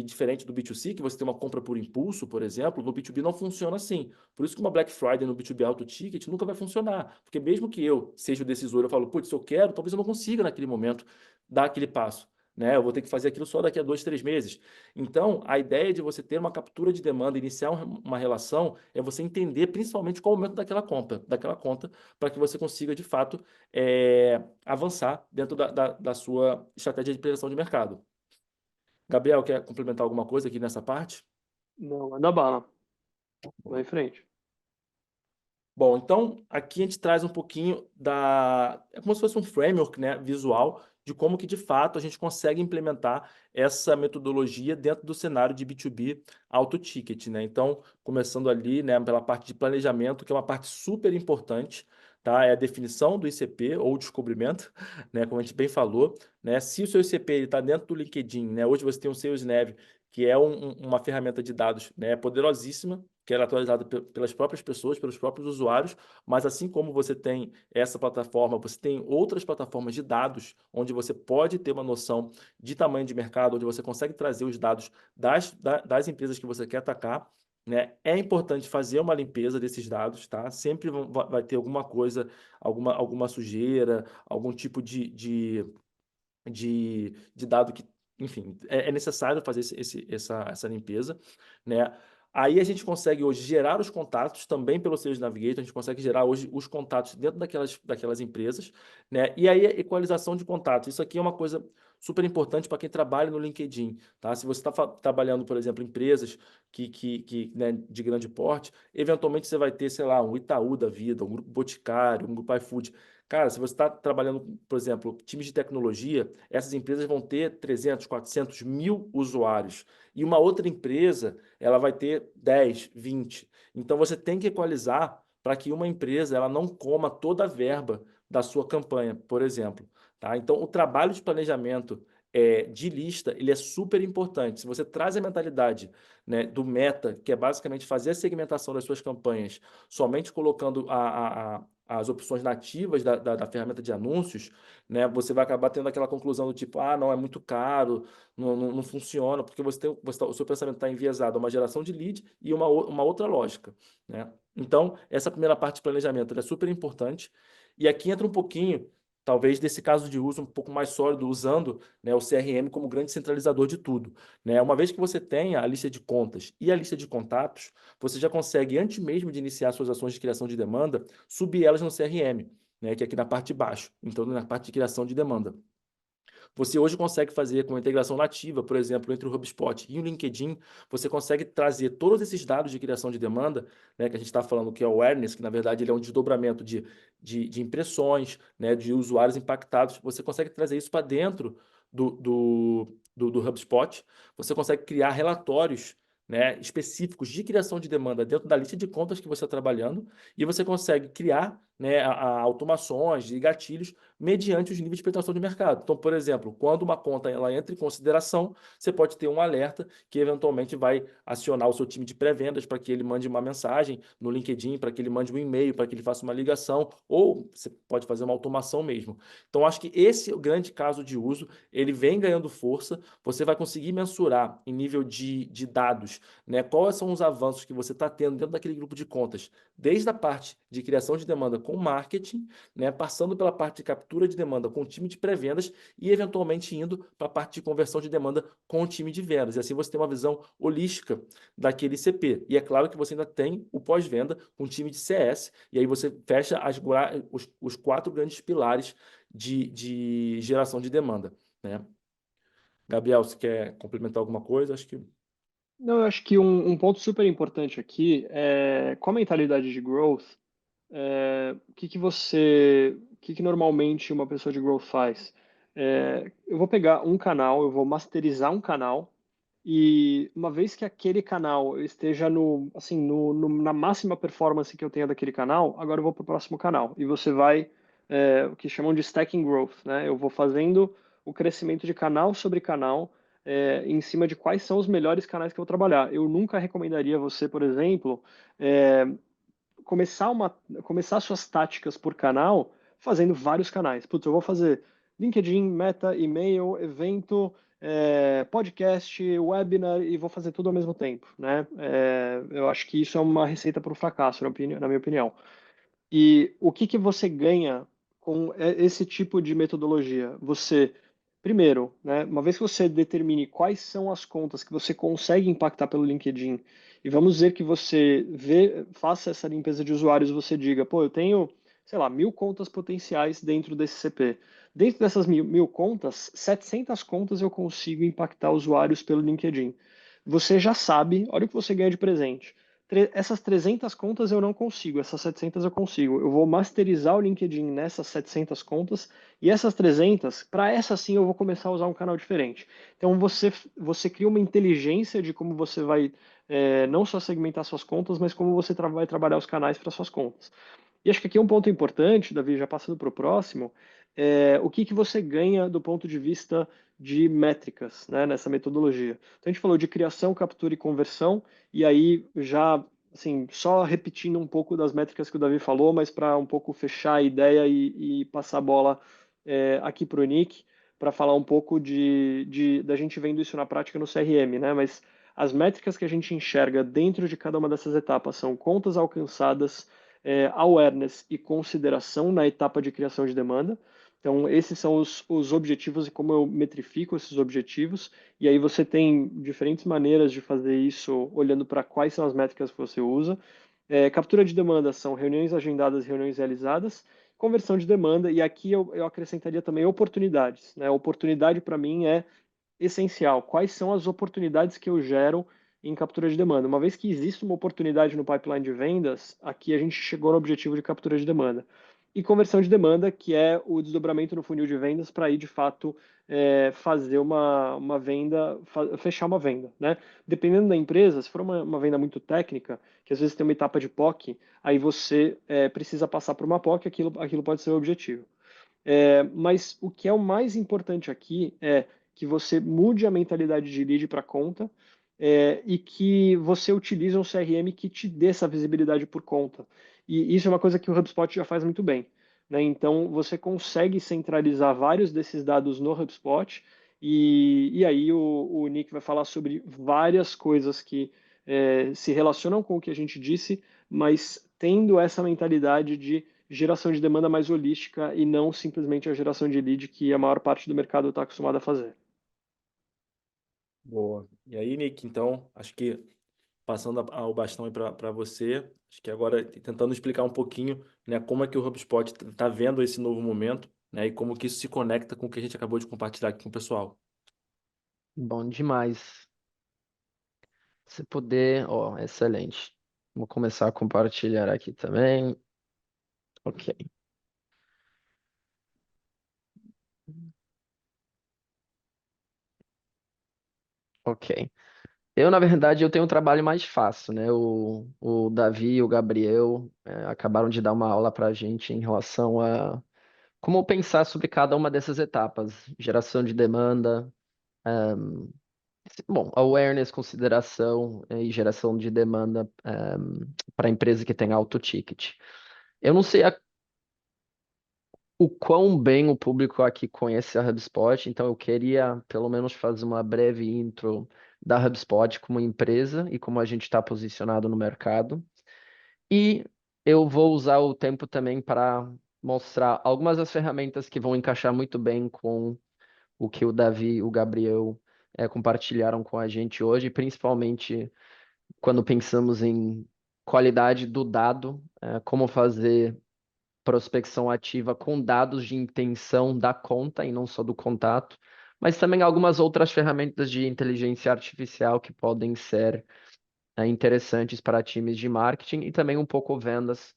diferente do B2C, que você tem uma compra por impulso, por exemplo, no B2B não funciona assim. Por isso que uma Black Friday no B2B alto ticket nunca vai funcionar. Porque mesmo que eu seja o decisor, eu falo, putz, se eu quero, talvez eu não consiga naquele momento dar aquele passo, né? Eu vou ter que fazer aquilo só daqui a 2, 3 meses. Então, a ideia de você ter uma captura de demanda, iniciar uma relação, é você entender principalmente qual é o momento daquela conta, para que você consiga, de fato, avançar dentro da sua estratégia de penetração de mercado. Gabriel, quer complementar alguma coisa aqui nessa parte? Não, manda bala. Vai em frente. Bom, então aqui a gente traz um pouquinho é como se fosse um framework, né, visual de como que de fato a gente consegue implementar essa metodologia dentro do cenário de B2B alto ticket, né? Então, começando ali, né, pela parte de planejamento, que é uma parte super importante, tá? É a definição do ICP ou descobrimento, né, como a gente bem falou, né? Se o seu ICP está dentro do LinkedIn, né? Hoje você tem o SalesNav, que é uma ferramenta de dados, né, poderosíssima, que é atualizada pelas próprias pessoas, pelos próprios usuários, mas assim como você tem essa plataforma, você tem outras plataformas de dados, onde você pode ter uma noção de tamanho de mercado, onde você consegue trazer os dados das empresas que você quer atacar, né? É importante fazer uma limpeza desses dados, tá? Sempre vai ter alguma coisa, alguma sujeira, algum tipo de dado que, enfim, é necessário fazer essa limpeza, né? Aí a gente consegue hoje gerar os contatos também pelo Sales Navigator, a gente consegue gerar hoje os contatos dentro daquelas empresas, né? E aí a equalização de contatos, isso aqui é uma coisa super importante para quem trabalha no LinkedIn, tá? Se você está trabalhando, por exemplo, empresas né, de grande porte, eventualmente você vai ter, sei lá, um Itaú da vida, um Grupo Boticário, um Grupo iFood. Cara, se você está trabalhando, por exemplo, times de tecnologia, essas empresas vão ter 300, 400 mil usuários. E uma outra empresa, ela vai ter 10, 20. Então, você tem que equalizar para que uma empresa ela não coma toda a verba da sua campanha, por exemplo. Tá? Então, o trabalho de planejamento de lista, ele é super importante. Se você traz a mentalidade, né, do meta, que é basicamente fazer a segmentação das suas campanhas, somente colocando as opções nativas da ferramenta de anúncios, né, você vai acabar tendo aquela conclusão do tipo, ah, não, é muito caro, não funciona, porque o seu pensamento está enviesado a uma geração de lead e uma outra lógica, né? Então, essa primeira parte de planejamento ela é super importante. E aqui entra um pouquinho, talvez, desse caso de uso um pouco mais sólido, usando, né, o CRM como grande centralizador de tudo, né? Uma vez que você tenha a lista de contas e a lista de contatos, você já consegue, antes mesmo de iniciar suas ações de criação de demanda, subir elas no CRM, né, que é aqui na parte de baixo, então na parte de criação de demanda. Você hoje consegue fazer com uma integração nativa, por exemplo, entre o HubSpot e o LinkedIn, você consegue trazer todos esses dados de criação de demanda, né, que a gente está falando que é o awareness, que na verdade ele é um desdobramento de impressões, né, de usuários impactados. Você consegue trazer isso para dentro do HubSpot, você consegue criar relatórios, né, específicos de criação de demanda dentro da lista de contas que você está trabalhando, e você consegue criar, né, automações e gatilhos mediante os níveis de penetração de mercado. Então, por exemplo, quando uma conta ela entra em consideração, você pode ter um alerta que eventualmente vai acionar o seu time de pré-vendas para que ele mande uma mensagem no LinkedIn, para que ele mande um e-mail, para que ele faça uma ligação, ou você pode fazer uma automação mesmo. Então, acho que esse é o grande caso de uso, ele vem ganhando força, você vai conseguir mensurar em nível de dados, né, quais são os avanços que você está tendo dentro daquele grupo de contas, desde a parte de criação de demanda com marketing, né, passando pela parte de captura de demanda com o time de pré-vendas e, eventualmente, indo para a parte de conversão de demanda com o time de vendas. E assim você tem uma visão holística daquele CP. E é claro que você ainda tem o pós-venda com o time de CS, e aí você fecha os 4 grandes pilares de geração de demanda, né? Gabriel, você quer complementar alguma coisa? Acho que... Não, eu acho que um ponto super importante aqui é com a mentalidade de growth, o que normalmente uma pessoa de growth faz? Eu vou pegar um canal, eu vou masterizar um canal e uma vez que aquele canal esteja na máxima performance que eu tenha daquele canal, agora eu vou para o próximo canal e você vai, o que chamam de stacking growth, né? Eu vou fazendo o crescimento de canal sobre canal em cima de quais são os melhores canais que eu vou trabalhar. Eu nunca recomendaria você, por exemplo, é, começar suas táticas por canal fazendo vários canais. Putz, eu vou fazer LinkedIn, Meta, e-mail, evento, podcast, webinar e vou fazer tudo ao mesmo tempo, né? Eu acho que isso é uma receita para o fracasso, na minha opinião. E o que você ganha com esse tipo de metodologia? Você, primeiro, né, uma vez que você determine quais são as contas que você consegue impactar pelo LinkedIn, e vamos dizer que você faça essa limpeza de usuários, você diga, pô, eu tenho, sei lá, 1.000 contas potenciais dentro desse CP. Dentro dessas 1.000 contas, 700 contas eu consigo impactar usuários pelo LinkedIn. Você já sabe, olha o que você ganha de presente. Essas 300 contas eu não consigo, essas 700 eu consigo. Eu vou masterizar o LinkedIn nessas 700 contas e essas 300, para essas sim eu vou começar a usar um canal diferente. Então você cria uma inteligência de como você vai não só segmentar suas contas, mas como você vai trabalhar os canais para suas contas. E acho que aqui é um ponto importante, Davi, já passando para o próximo, o que você ganha do ponto de vista de métricas, né, nessa metodologia. Então a gente falou de criação, captura e conversão, e aí já assim, só repetindo um pouco das métricas que o Davi falou, mas para um pouco fechar a ideia e passar a bola aqui para o Nick, para falar um pouco da gente vendo isso na prática no CRM, né? Mas as métricas que a gente enxerga dentro de cada uma dessas etapas são contas alcançadas, awareness e consideração na etapa de criação de demanda. Então, esses são os objetivos e como eu metrifico esses objetivos. E aí você tem diferentes maneiras de fazer isso, olhando para quais são as métricas que você usa. Captura de demanda são reuniões agendadas, reuniões realizadas. Conversão de demanda, e aqui eu acrescentaria também oportunidades, né? Oportunidade, para mim, é essencial. Quais são as oportunidades que eu gero em captura de demanda? Uma vez que existe uma oportunidade no pipeline de vendas, aqui a gente chegou no objetivo de captura de demanda. e conversão de demanda, que é o desdobramento no funil de vendas para ir de fato fazer uma venda, fechar uma venda, né? Dependendo da empresa, se for uma venda muito técnica, que às vezes tem uma etapa de POC, aí você precisa passar por uma POC, aquilo pode ser o objetivo. Mas o que é o mais importante aqui é que você mude a mentalidade de lead para conta e que você utilize um CRM que te dê essa visibilidade por conta. E isso é uma coisa que o HubSpot já faz muito bem, né? Então, você consegue centralizar vários desses dados no HubSpot e aí o Nick vai falar sobre várias coisas que se relacionam com o que a gente disse, mas tendo essa mentalidade de geração de demanda mais holística e não simplesmente a geração de lead que a maior parte do mercado está acostumada a fazer. Boa. E aí, Nick, então, acho que passando o bastão aí para você, acho que agora tentando explicar um pouquinho, né, como é que o HubSpot está vendo esse novo momento, né, e como que isso se conecta com o que a gente acabou de compartilhar aqui com o pessoal. Bom demais. Se puder, ó, excelente. Vou começar a compartilhar aqui também. Ok, ok. Eu, na verdade, eu tenho um trabalho mais fácil, né? O Davi e o Gabriel acabaram de dar uma aula para a gente em relação a como pensar sobre cada uma dessas etapas. Geração de demanda, bom, awareness, consideração e geração de demanda para a empresa que tem alto ticket. Eu não sei o quão bem o público aqui conhece a HubSpot, então eu queria pelo menos fazer uma breve intro da HubSpot como empresa e como a gente está posicionado no mercado. E eu vou usar o tempo também para mostrar algumas das ferramentas que vão encaixar muito bem com o que o Davi e o Gabriel compartilharam com a gente hoje, principalmente quando pensamos em qualidade do dado, como fazer prospecção ativa com dados de intenção da conta e não só do contato, mas também algumas outras ferramentas de inteligência artificial que podem ser interessantes para times de marketing e também um pouco vendas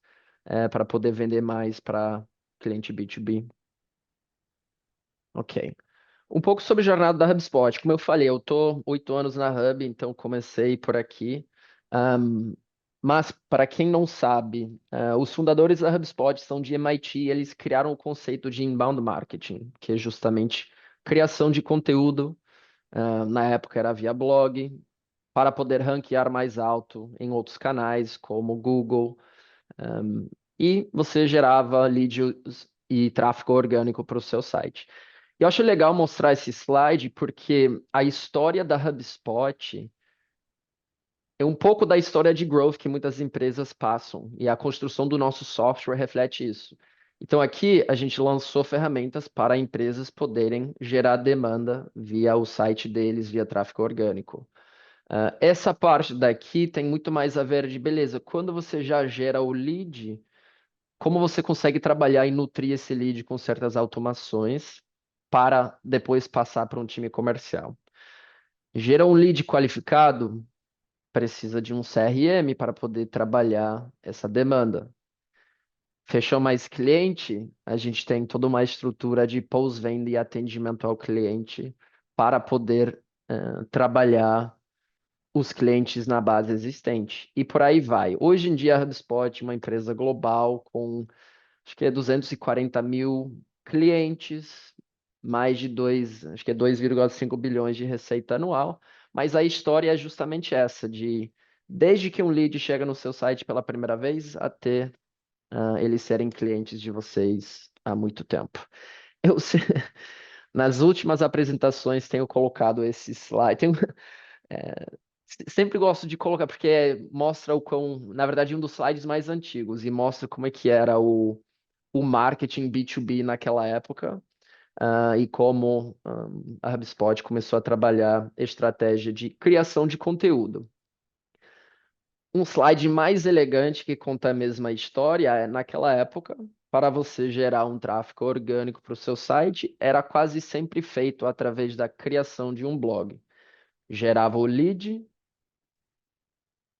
para poder vender mais para cliente B2B. Ok. Um pouco sobre a jornada da HubSpot. Como eu falei, eu tô 8 anos na Hub, então comecei por aqui. Ahm, mas para quem não sabe, os fundadores da HubSpot são de MIT, e eles criaram o conceito de inbound marketing, que é justamente criação de conteúdo. Na época era via blog, para poder ranquear mais alto em outros canais, como Google. E você gerava leads e tráfego orgânico para o seu site. Eu acho legal mostrar esse slide porque a história da HubSpot é um pouco da história de growth que muitas empresas passam, e a construção do nosso software reflete isso. Então, aqui a gente lançou ferramentas para empresas poderem gerar demanda via o site deles, via tráfego orgânico. Essa parte daqui tem muito mais a ver de, beleza, quando você já gera o lead, como você consegue trabalhar e nutrir esse lead com certas automações para depois passar para um time comercial. Gera um lead qualificado, precisa de um CRM para poder trabalhar essa demanda. Fechou mais cliente, a gente tem toda uma estrutura de pós-venda e atendimento ao cliente para poder trabalhar os clientes na base existente. E por aí vai. Hoje em dia, a HubSpot é uma empresa global com acho que é 240 mil clientes, mais de acho que é 2,5 bilhões de receita anual. Mas a história é justamente essa, de desde que um lead chega no seu site pela primeira vez, até eles serem clientes de vocês há muito tempo. Eu, nas últimas apresentações, tenho colocado esse slide. Sempre gosto de colocar, porque mostra o quão, na verdade, um dos slides mais antigos, e mostra como é que era o marketing B2B naquela época, e como a HubSpot começou a trabalhar estratégia de criação de conteúdo. Um slide mais elegante que conta a mesma história é, naquela época, para você gerar um tráfego orgânico para o seu site, era quase sempre feito através da criação de um blog. Gerava o lead,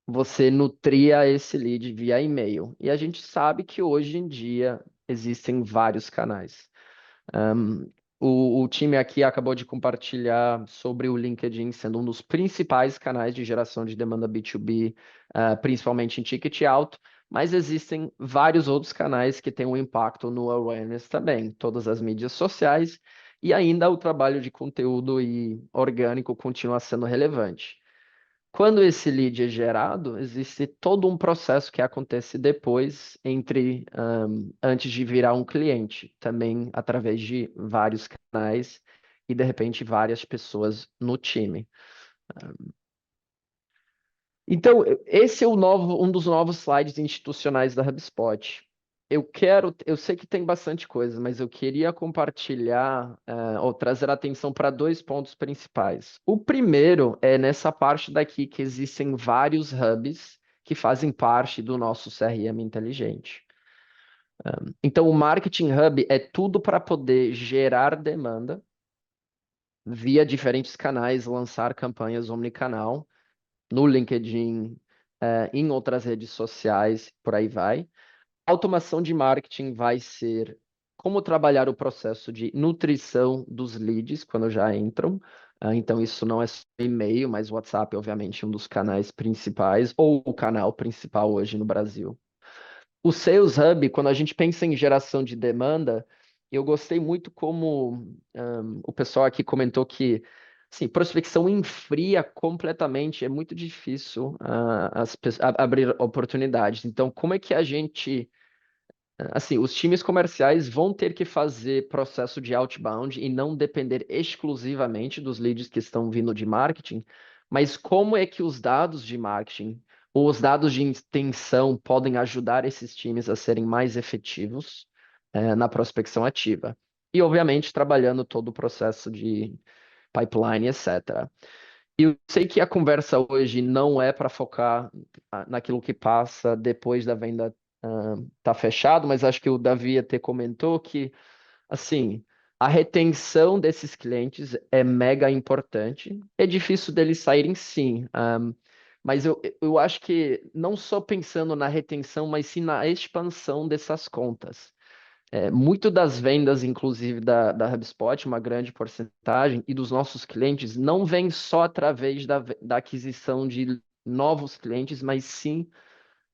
você nutria esse lead via e-mail. E a gente sabe que hoje em dia existem vários canais. Um, o time aqui acabou de compartilhar sobre o LinkedIn sendo um dos principais canais de geração de demanda B2B, principalmente em ticket alto, mas existem vários outros canais que têm um impacto no awareness também, todas as mídias sociais, e ainda o trabalho de conteúdo e orgânico continua sendo relevante. Quando esse lead é gerado, existe todo um processo que acontece depois antes de virar um cliente, também através de vários canais e, de repente, várias pessoas no time. Então, esse é um dos novos slides institucionais da HubSpot. Eu sei que tem bastante coisa, mas eu queria compartilhar ou trazer atenção para 2 pontos principais. O primeiro é nessa parte daqui que existem vários hubs que fazem parte do nosso CRM inteligente. Então, o Marketing Hub é tudo para poder gerar demanda via diferentes canais, lançar campanhas omnicanal no LinkedIn, em outras redes sociais, por aí vai. Automação de marketing vai ser como trabalhar o processo de nutrição dos leads quando já entram. Então, isso não é só e-mail, mas o WhatsApp, obviamente, é um dos canais principais, ou o canal principal hoje no Brasil. O Sales Hub, quando a gente pensa em geração de demanda, eu gostei muito como o pessoal aqui comentou que assim, prospecção em fria completamente é muito difícil abrir oportunidades. Então, como é que a gente assim, os times comerciais vão ter que fazer processo de outbound e não depender exclusivamente dos leads que estão vindo de marketing, mas como é que os dados de marketing ou os dados de intenção podem ajudar esses times a serem mais efetivos na prospecção ativa? E, obviamente, trabalhando todo o processo de pipeline, etc. E eu sei que a conversa hoje não é para focar naquilo que passa depois da venda tá fechado, mas acho que o Davi até comentou que, assim, a retenção desses clientes é mega importante. É difícil deles saírem, sim, mas eu acho que não só pensando na retenção, mas sim na expansão dessas contas. Muito das vendas, inclusive da HubSpot, uma grande porcentagem, e dos nossos clientes, não vem só através da aquisição de novos clientes, mas sim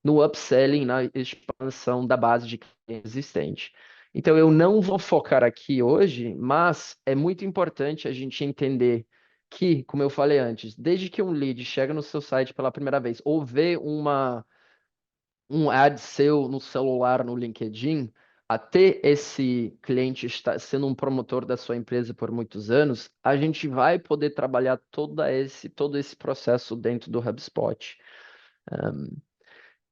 no upselling, na expansão da base de clientes existente. Então, eu não vou focar aqui hoje, mas é muito importante a gente entender que, como eu falei antes, desde que um lead chega no seu site pela primeira vez ou vê um ad seu no celular, no LinkedIn, até esse cliente estar sendo um promotor da sua empresa por muitos anos, a gente vai poder trabalhar todo esse processo dentro do HubSpot.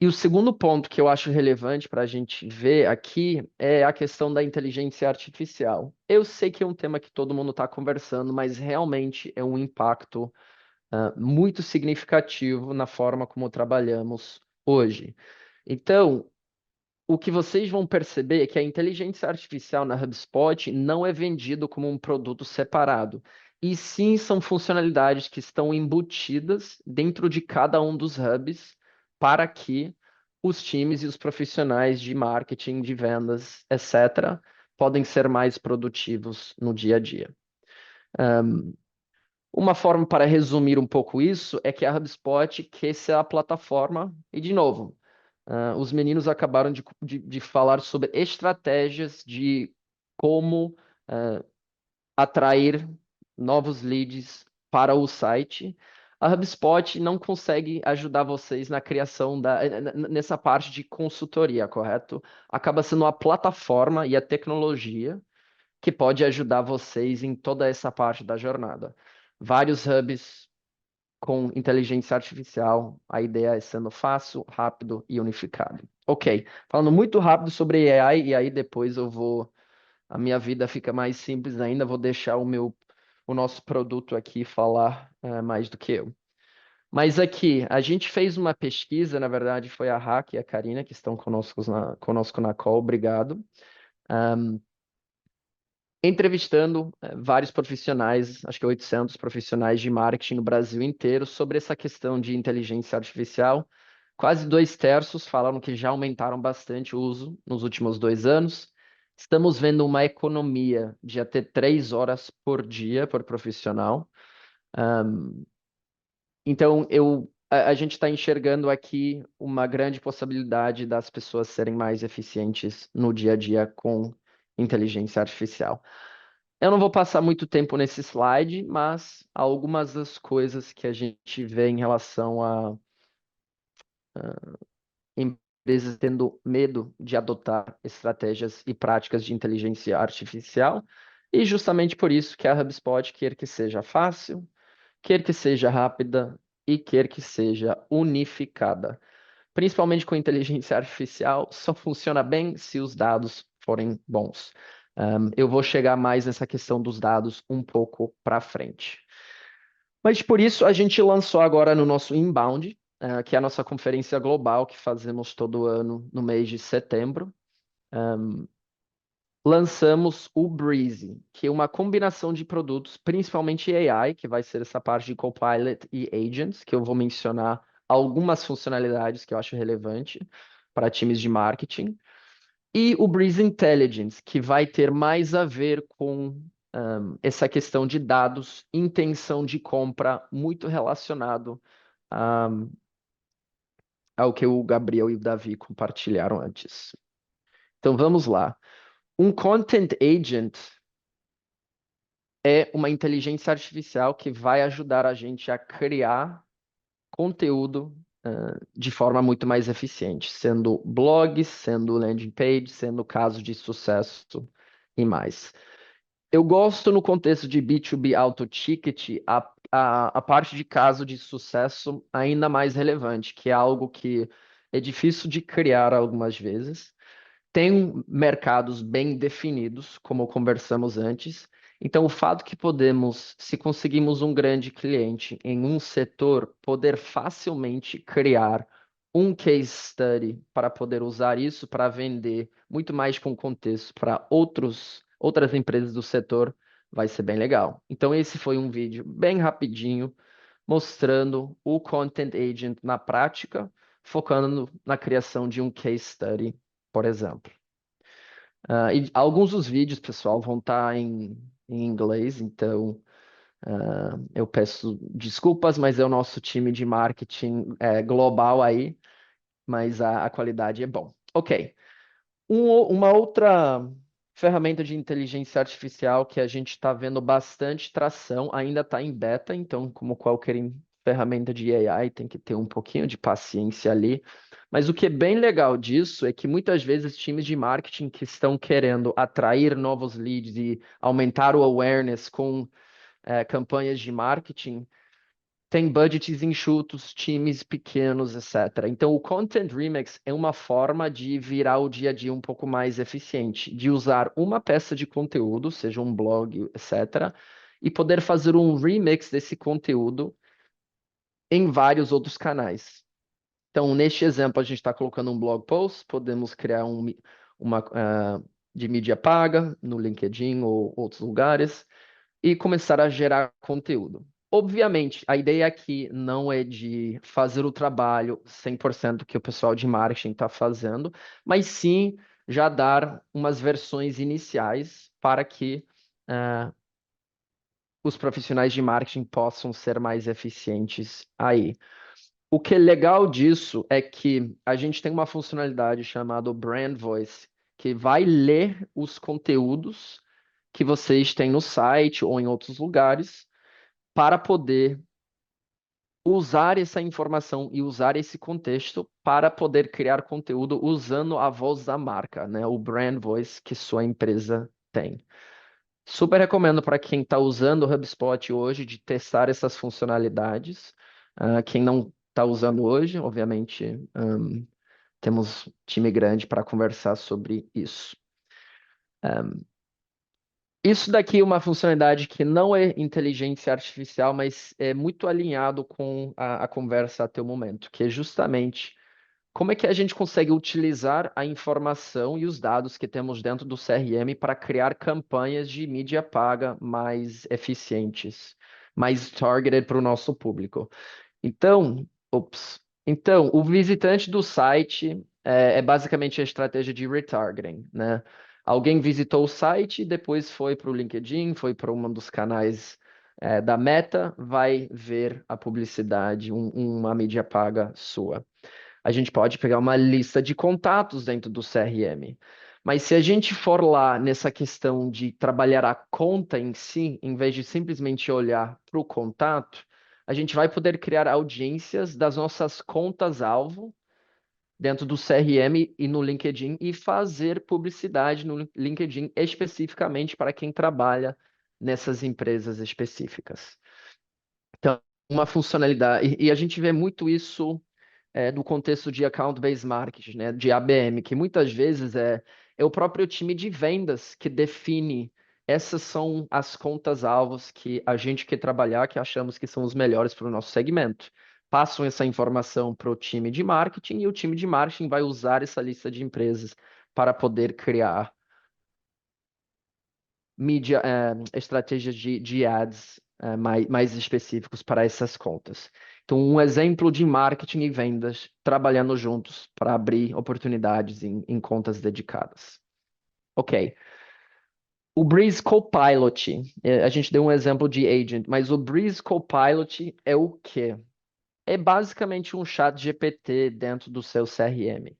E o segundo ponto que eu acho relevante para a gente ver aqui é a questão da inteligência artificial. Eu sei que é um tema que todo mundo está conversando, mas realmente é um impacto muito significativo na forma como trabalhamos hoje. Então, o que vocês vão perceber é que a inteligência artificial na HubSpot não é vendido como um produto separado, e sim são funcionalidades que estão embutidas dentro de cada um dos hubs para que os times e os profissionais de marketing, de vendas, etc., podem ser mais produtivos no dia a dia. Uma forma para resumir um pouco isso é que a HubSpot quer ser a plataforma, e de novo, os meninos acabaram de falar sobre estratégias de como atrair novos leads para o site. A HubSpot não consegue ajudar vocês na criação nessa parte de consultoria, correto? Acaba sendo a plataforma e a tecnologia que pode ajudar vocês em toda essa parte da jornada. Vários hubs com inteligência artificial, a ideia é sendo fácil, rápido e unificado. Ok, falando muito rápido sobre AI, e aí depois a minha vida fica mais simples ainda, vou deixar o nosso produto aqui falar mais do que eu. Mas aqui, a gente fez uma pesquisa, na verdade foi a Hack e a Karina que estão conosco na call, obrigado. Entrevistando vários profissionais, acho que 800 profissionais de marketing no Brasil inteiro, sobre essa questão de inteligência artificial. Quase 2/3 falaram que já aumentaram bastante o uso nos últimos 2 anos. Estamos vendo uma economia de até 3 horas por dia por profissional. Então, a gente está enxergando aqui uma grande possibilidade das pessoas serem mais eficientes no dia a dia com inteligência artificial. Eu não vou passar muito tempo nesse slide, mas algumas das coisas que a gente vê em relação a empresas tendo medo de adotar estratégias e práticas de inteligência artificial, e justamente por isso que a HubSpot quer que seja fácil, quer que seja rápida e quer que seja unificada. Principalmente com inteligência artificial, só funciona bem se os dados forem bons. Eu vou chegar mais nessa questão dos dados um pouco para frente. Mas por isso a gente lançou agora no nosso Inbound, que é a nossa conferência global que fazemos todo ano no mês de setembro. Lançamos o Breezy, que é uma combinação de produtos, principalmente AI, que vai ser essa parte de Copilot e Agents, que eu vou mencionar algumas funcionalidades que eu acho relevante para times de marketing. E o Breezy Intelligence, que vai ter mais a ver com essa questão de dados, intenção de compra, muito relacionado ao que o Gabriel e o Davi compartilharam antes. Então vamos lá. Um Content Agent é uma inteligência artificial que vai ajudar a gente a criar conteúdo de forma muito mais eficiente, sendo blogs, sendo landing page, sendo casos de sucesso e mais. Eu gosto no contexto de B2B Auto Ticket a parte de caso de sucesso ainda mais relevante, que é algo que é difícil de criar algumas vezes. Tem mercados bem definidos, como conversamos antes. Então, o fato que podemos, se conseguimos um grande cliente em um setor, poder facilmente criar um case study para poder usar isso para vender muito mais com contexto para outras empresas do setor, vai ser bem legal. Então, esse foi um vídeo bem rapidinho, mostrando o Content Agent na prática, focando na criação de um case study, por exemplo. E alguns dos vídeos, pessoal, vão estar em inglês, então eu peço desculpas, mas é o nosso time de marketing global aí, mas a qualidade é bom. Ok. Uma outra ferramenta de inteligência artificial que a gente está vendo bastante tração, ainda está em beta, então, como qualquer ferramenta de AI, tem que ter um pouquinho de paciência ali. Mas o que é bem legal disso é que muitas vezes times de marketing que estão querendo atrair novos leads e aumentar o awareness com campanhas de marketing, tem budgets enxutos, times pequenos, etc. Então, o Content Remix é uma forma de virar o dia a dia um pouco mais eficiente, de usar uma peça de conteúdo, seja um blog, etc., e poder fazer um remix desse conteúdo em vários outros canais. Então, neste exemplo, a gente está colocando um blog post, podemos criar uma de mídia paga no LinkedIn ou outros lugares e começar a gerar conteúdo. Obviamente, a ideia aqui não é de fazer o trabalho 100% que o pessoal de marketing está fazendo, mas sim já dar umas versões iniciais para que os profissionais de marketing possam ser mais eficientes aí. O que é legal disso é que a gente tem uma funcionalidade chamada Brand Voice, que vai ler os conteúdos que vocês têm no site ou em outros lugares para poder usar essa informação e usar esse contexto para poder criar conteúdo usando a voz da marca, né? O Brand Voice que sua empresa tem. Super recomendo para quem está usando o HubSpot hoje de testar essas funcionalidades. Quem não está usando hoje, obviamente, temos time grande para conversar sobre isso. Isso daqui é uma funcionalidade que não é inteligência artificial, mas é muito alinhado com a conversa até o momento, que é justamente como é que a gente consegue utilizar a informação e os dados que temos dentro do CRM para criar campanhas de mídia paga mais eficientes, mais targeted para o nosso público. Então, o visitante do site é basicamente a estratégia de retargeting, né? Alguém visitou o site, depois foi para o LinkedIn, foi para um dos canais da Meta, vai ver a publicidade, uma mídia paga sua. A gente pode pegar uma lista de contatos dentro do CRM. Mas se a gente for lá nessa questão de trabalhar a conta em si, em vez de simplesmente olhar para o contato, a gente vai poder criar audiências das nossas contas-alvo dentro do CRM e no LinkedIn e fazer publicidade no LinkedIn especificamente para quem trabalha nessas empresas específicas. Então, uma funcionalidade, e a gente vê muito isso no contexto de Account-Based Marketing, né, de ABM, que muitas vezes é o próprio time de vendas que define essas são as contas-alvos que a gente quer trabalhar, que achamos que são os melhores para o nosso segmento. Passam essa informação para o time de marketing e o time de marketing vai usar essa lista de empresas para poder criar mídia, estratégias de ads mais específicos para essas contas. Então, um exemplo de marketing e vendas trabalhando juntos para abrir oportunidades em contas dedicadas. Ok. O Breeze Copilot, a gente deu um exemplo de agent, mas o Breeze Copilot é o quê? É basicamente um chat GPT dentro do seu CRM.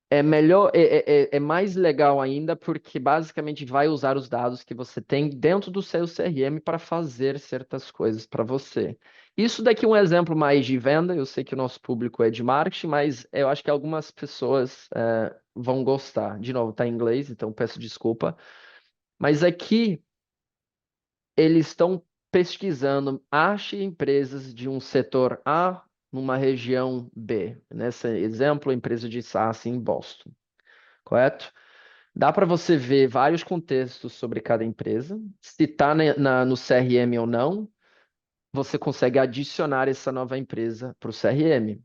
É melhor, é mais legal ainda porque basicamente vai usar os dados que você tem dentro do seu CRM para fazer certas coisas para você. Isso daqui é um exemplo mais de venda. Eu sei que o nosso público é de marketing, mas eu acho que algumas pessoas vão gostar. De novo, está em inglês, então peço desculpa. Mas aqui eles estão pesquisando, ache empresas de um setor A numa região B. Nesse exemplo, a empresa de SaaS em Boston. Correto? Dá para você ver vários contextos sobre cada empresa, se está no CRM ou não, você consegue adicionar essa nova empresa para o CRM.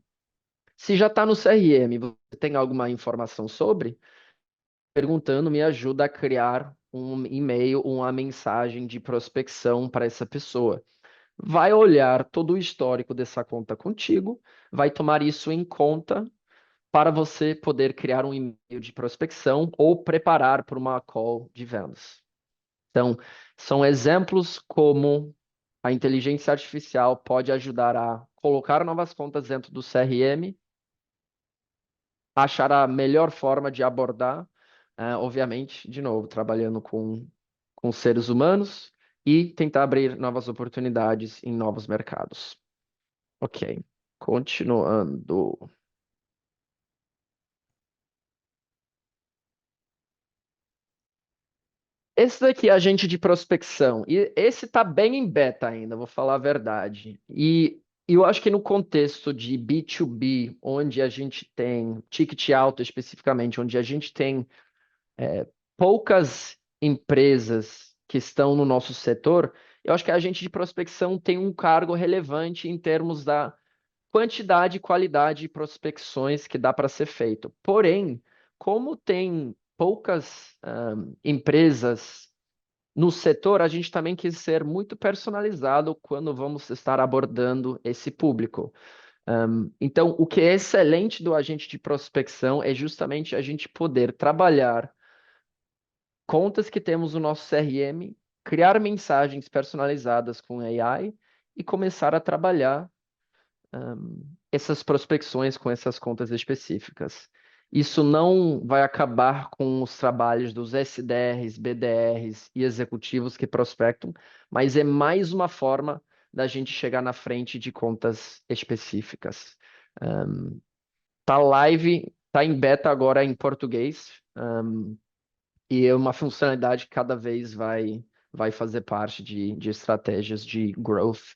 Se já está no CRM, você tem alguma informação sobre? Perguntando, me ajuda a criar um e-mail, uma mensagem de prospecção para essa pessoa. Vai olhar todo o histórico dessa conta contigo, vai tomar isso em conta para você poder criar um e-mail de prospecção ou preparar para uma call de vendas. Então, são exemplos como a inteligência artificial pode ajudar a colocar novas contas dentro do CRM, achar a melhor forma de abordar, obviamente, de novo, trabalhando com seres humanos e tentar abrir novas oportunidades em novos mercados. Ok, continuando. Esse daqui é agente de prospecção. E esse está bem em beta ainda, vou falar a verdade. E eu acho que no contexto de B2B, onde a gente tem ticket alto especificamente, onde a gente tem poucas empresas que estão no nosso setor, eu acho que a agente de prospecção tem um cargo relevante em termos da quantidade e qualidade de prospecções que dá para ser feito. Porém, como tem poucas empresas no setor, a gente também quis ser muito personalizado quando vamos estar abordando esse público. Então, o que é excelente do agente de prospecção é justamente a gente poder trabalhar contas que temos no nosso CRM, criar mensagens personalizadas com AI e começar a trabalhar essas prospecções com essas contas específicas. Isso não vai acabar com os trabalhos dos SDRs, BDRs e executivos que prospectam, mas é mais uma forma da gente chegar na frente de contas específicas. Tá live, tá em beta agora em português, e é uma funcionalidade que cada vez vai fazer parte de estratégias de growth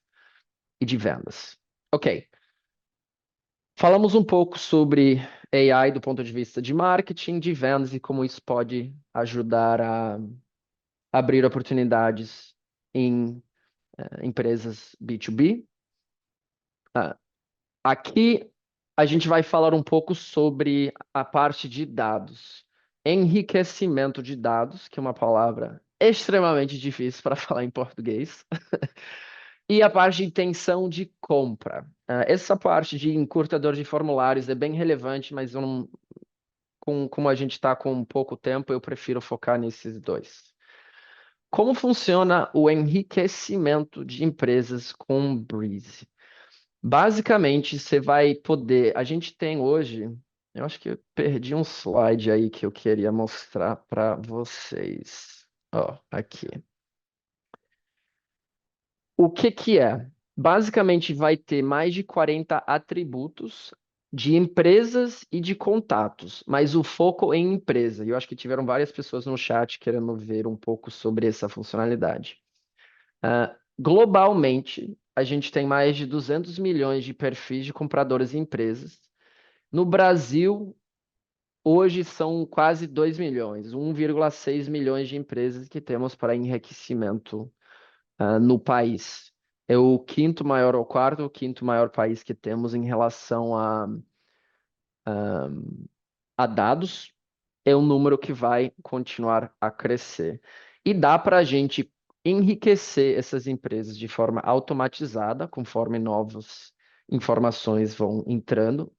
e de vendas. Ok. Falamos um pouco sobre AI do ponto de vista de marketing, de vendas e como isso pode ajudar a abrir oportunidades em empresas B2B. Aqui a gente vai falar um pouco sobre a parte de dados. Enriquecimento de dados, que é uma palavra extremamente difícil para falar em português. E a parte de intenção de compra. Essa parte de encurtador de formulários é bem relevante, mas eu não como a gente está com pouco tempo, eu prefiro focar nesses dois. Como funciona o enriquecimento de empresas com Breeze? Basicamente, você vai poder. A gente tem hoje. Eu acho que eu perdi um slide aí que eu queria mostrar para vocês. Ó, aqui. O que que é? Basicamente, vai ter mais de 40 atributos de empresas e de contatos, mas o foco em empresa. E eu acho que tiveram várias pessoas no chat querendo ver um pouco sobre essa funcionalidade. Globalmente, a gente tem mais de 200 milhões de perfis de compradores e empresas. No Brasil, hoje são quase 2 milhões, 1,6 milhões de empresas que temos para enriquecimento no país. É o quinto maior, ou quarto ou quinto maior país que temos em relação a dados. É um número que vai continuar a crescer. E dá para a gente enriquecer essas empresas de forma automatizada, conforme novas informações vão entrando.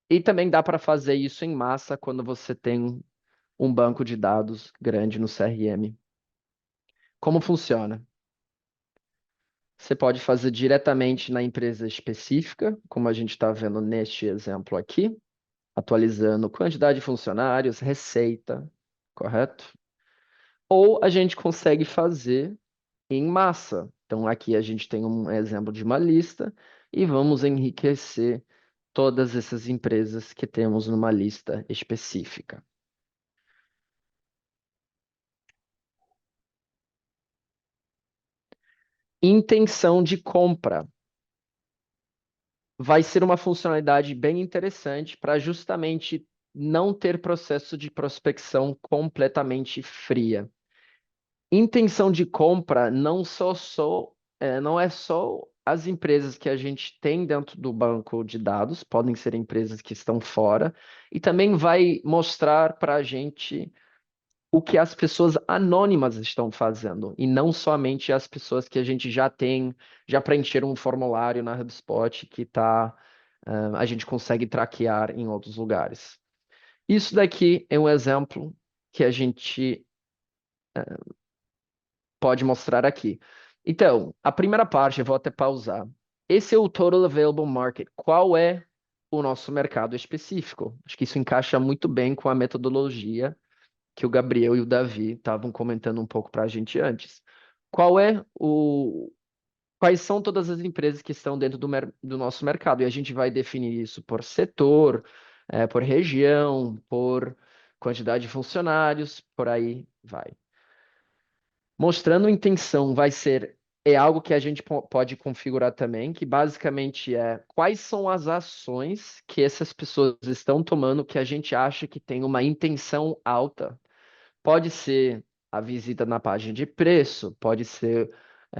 E também dá para fazer isso em massa quando você tem um banco de dados grande no CRM. Como funciona? Você pode fazer diretamente na empresa específica, como a gente está vendo neste exemplo aqui, atualizando quantidade de funcionários, receita, correto? Ou a gente consegue fazer em massa. Então, aqui a gente tem um exemplo de uma lista e vamos enriquecer todas essas empresas que temos numa lista específica. Intenção de compra vai ser uma funcionalidade bem interessante para justamente não ter processo de prospecção completamente fria. Intenção de compra não é só as empresas que a gente tem dentro do banco de dados, podem ser empresas que estão fora, e também vai mostrar para a gente o que as pessoas anônimas estão fazendo, e não somente as pessoas que a gente já tem, já preencheram um formulário na HubSpot que a gente consegue traquear em outros lugares. Isso daqui é um exemplo que a gente pode mostrar aqui. Então, a primeira parte, eu vou até pausar. Esse é o Total Available Market. Qual é o nosso mercado específico? Acho que isso encaixa muito bem com a metodologia que o Gabriel e o Davi estavam comentando um pouco para a gente antes. Quais são todas as empresas que estão dentro do nosso mercado? E a gente vai definir isso por setor, por região, por quantidade de funcionários, por aí vai. Mostrando intenção é algo que a gente pode configurar também, que basicamente é quais são as ações que essas pessoas estão tomando que a gente acha que tem uma intenção alta. Pode ser a visita na página de preço, pode ser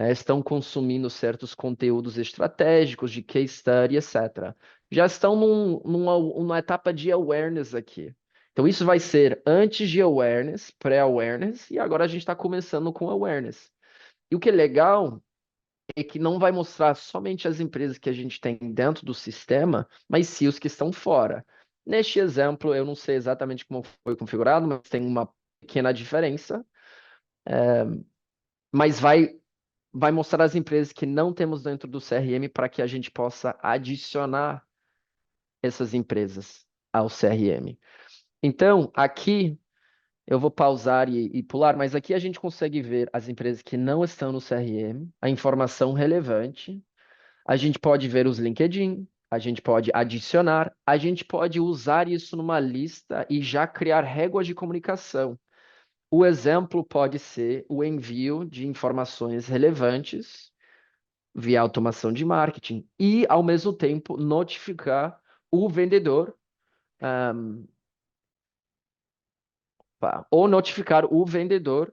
estão consumindo certos conteúdos estratégicos de case study, etc. Já estão numa etapa de awareness aqui. Então, isso vai ser antes de awareness, pré-awareness, e agora a gente está começando com awareness. E o que é legal é que não vai mostrar somente as empresas que a gente tem dentro do sistema, mas sim os que estão fora. Neste exemplo, eu não sei exatamente como foi configurado, mas tem uma pequena diferença, mas vai mostrar as empresas que não temos dentro do CRM para que a gente possa adicionar essas empresas ao CRM. Então, aqui eu vou pausar e pular, mas aqui a gente consegue ver as empresas que não estão no CRM, a informação relevante. A gente pode ver os LinkedIn, a gente pode adicionar, a gente pode usar isso numa lista e já criar réguas de comunicação. O exemplo pode ser o envio de informações relevantes via automação de marketing e, ao mesmo tempo, notificar o vendedor, ou notificar o vendedor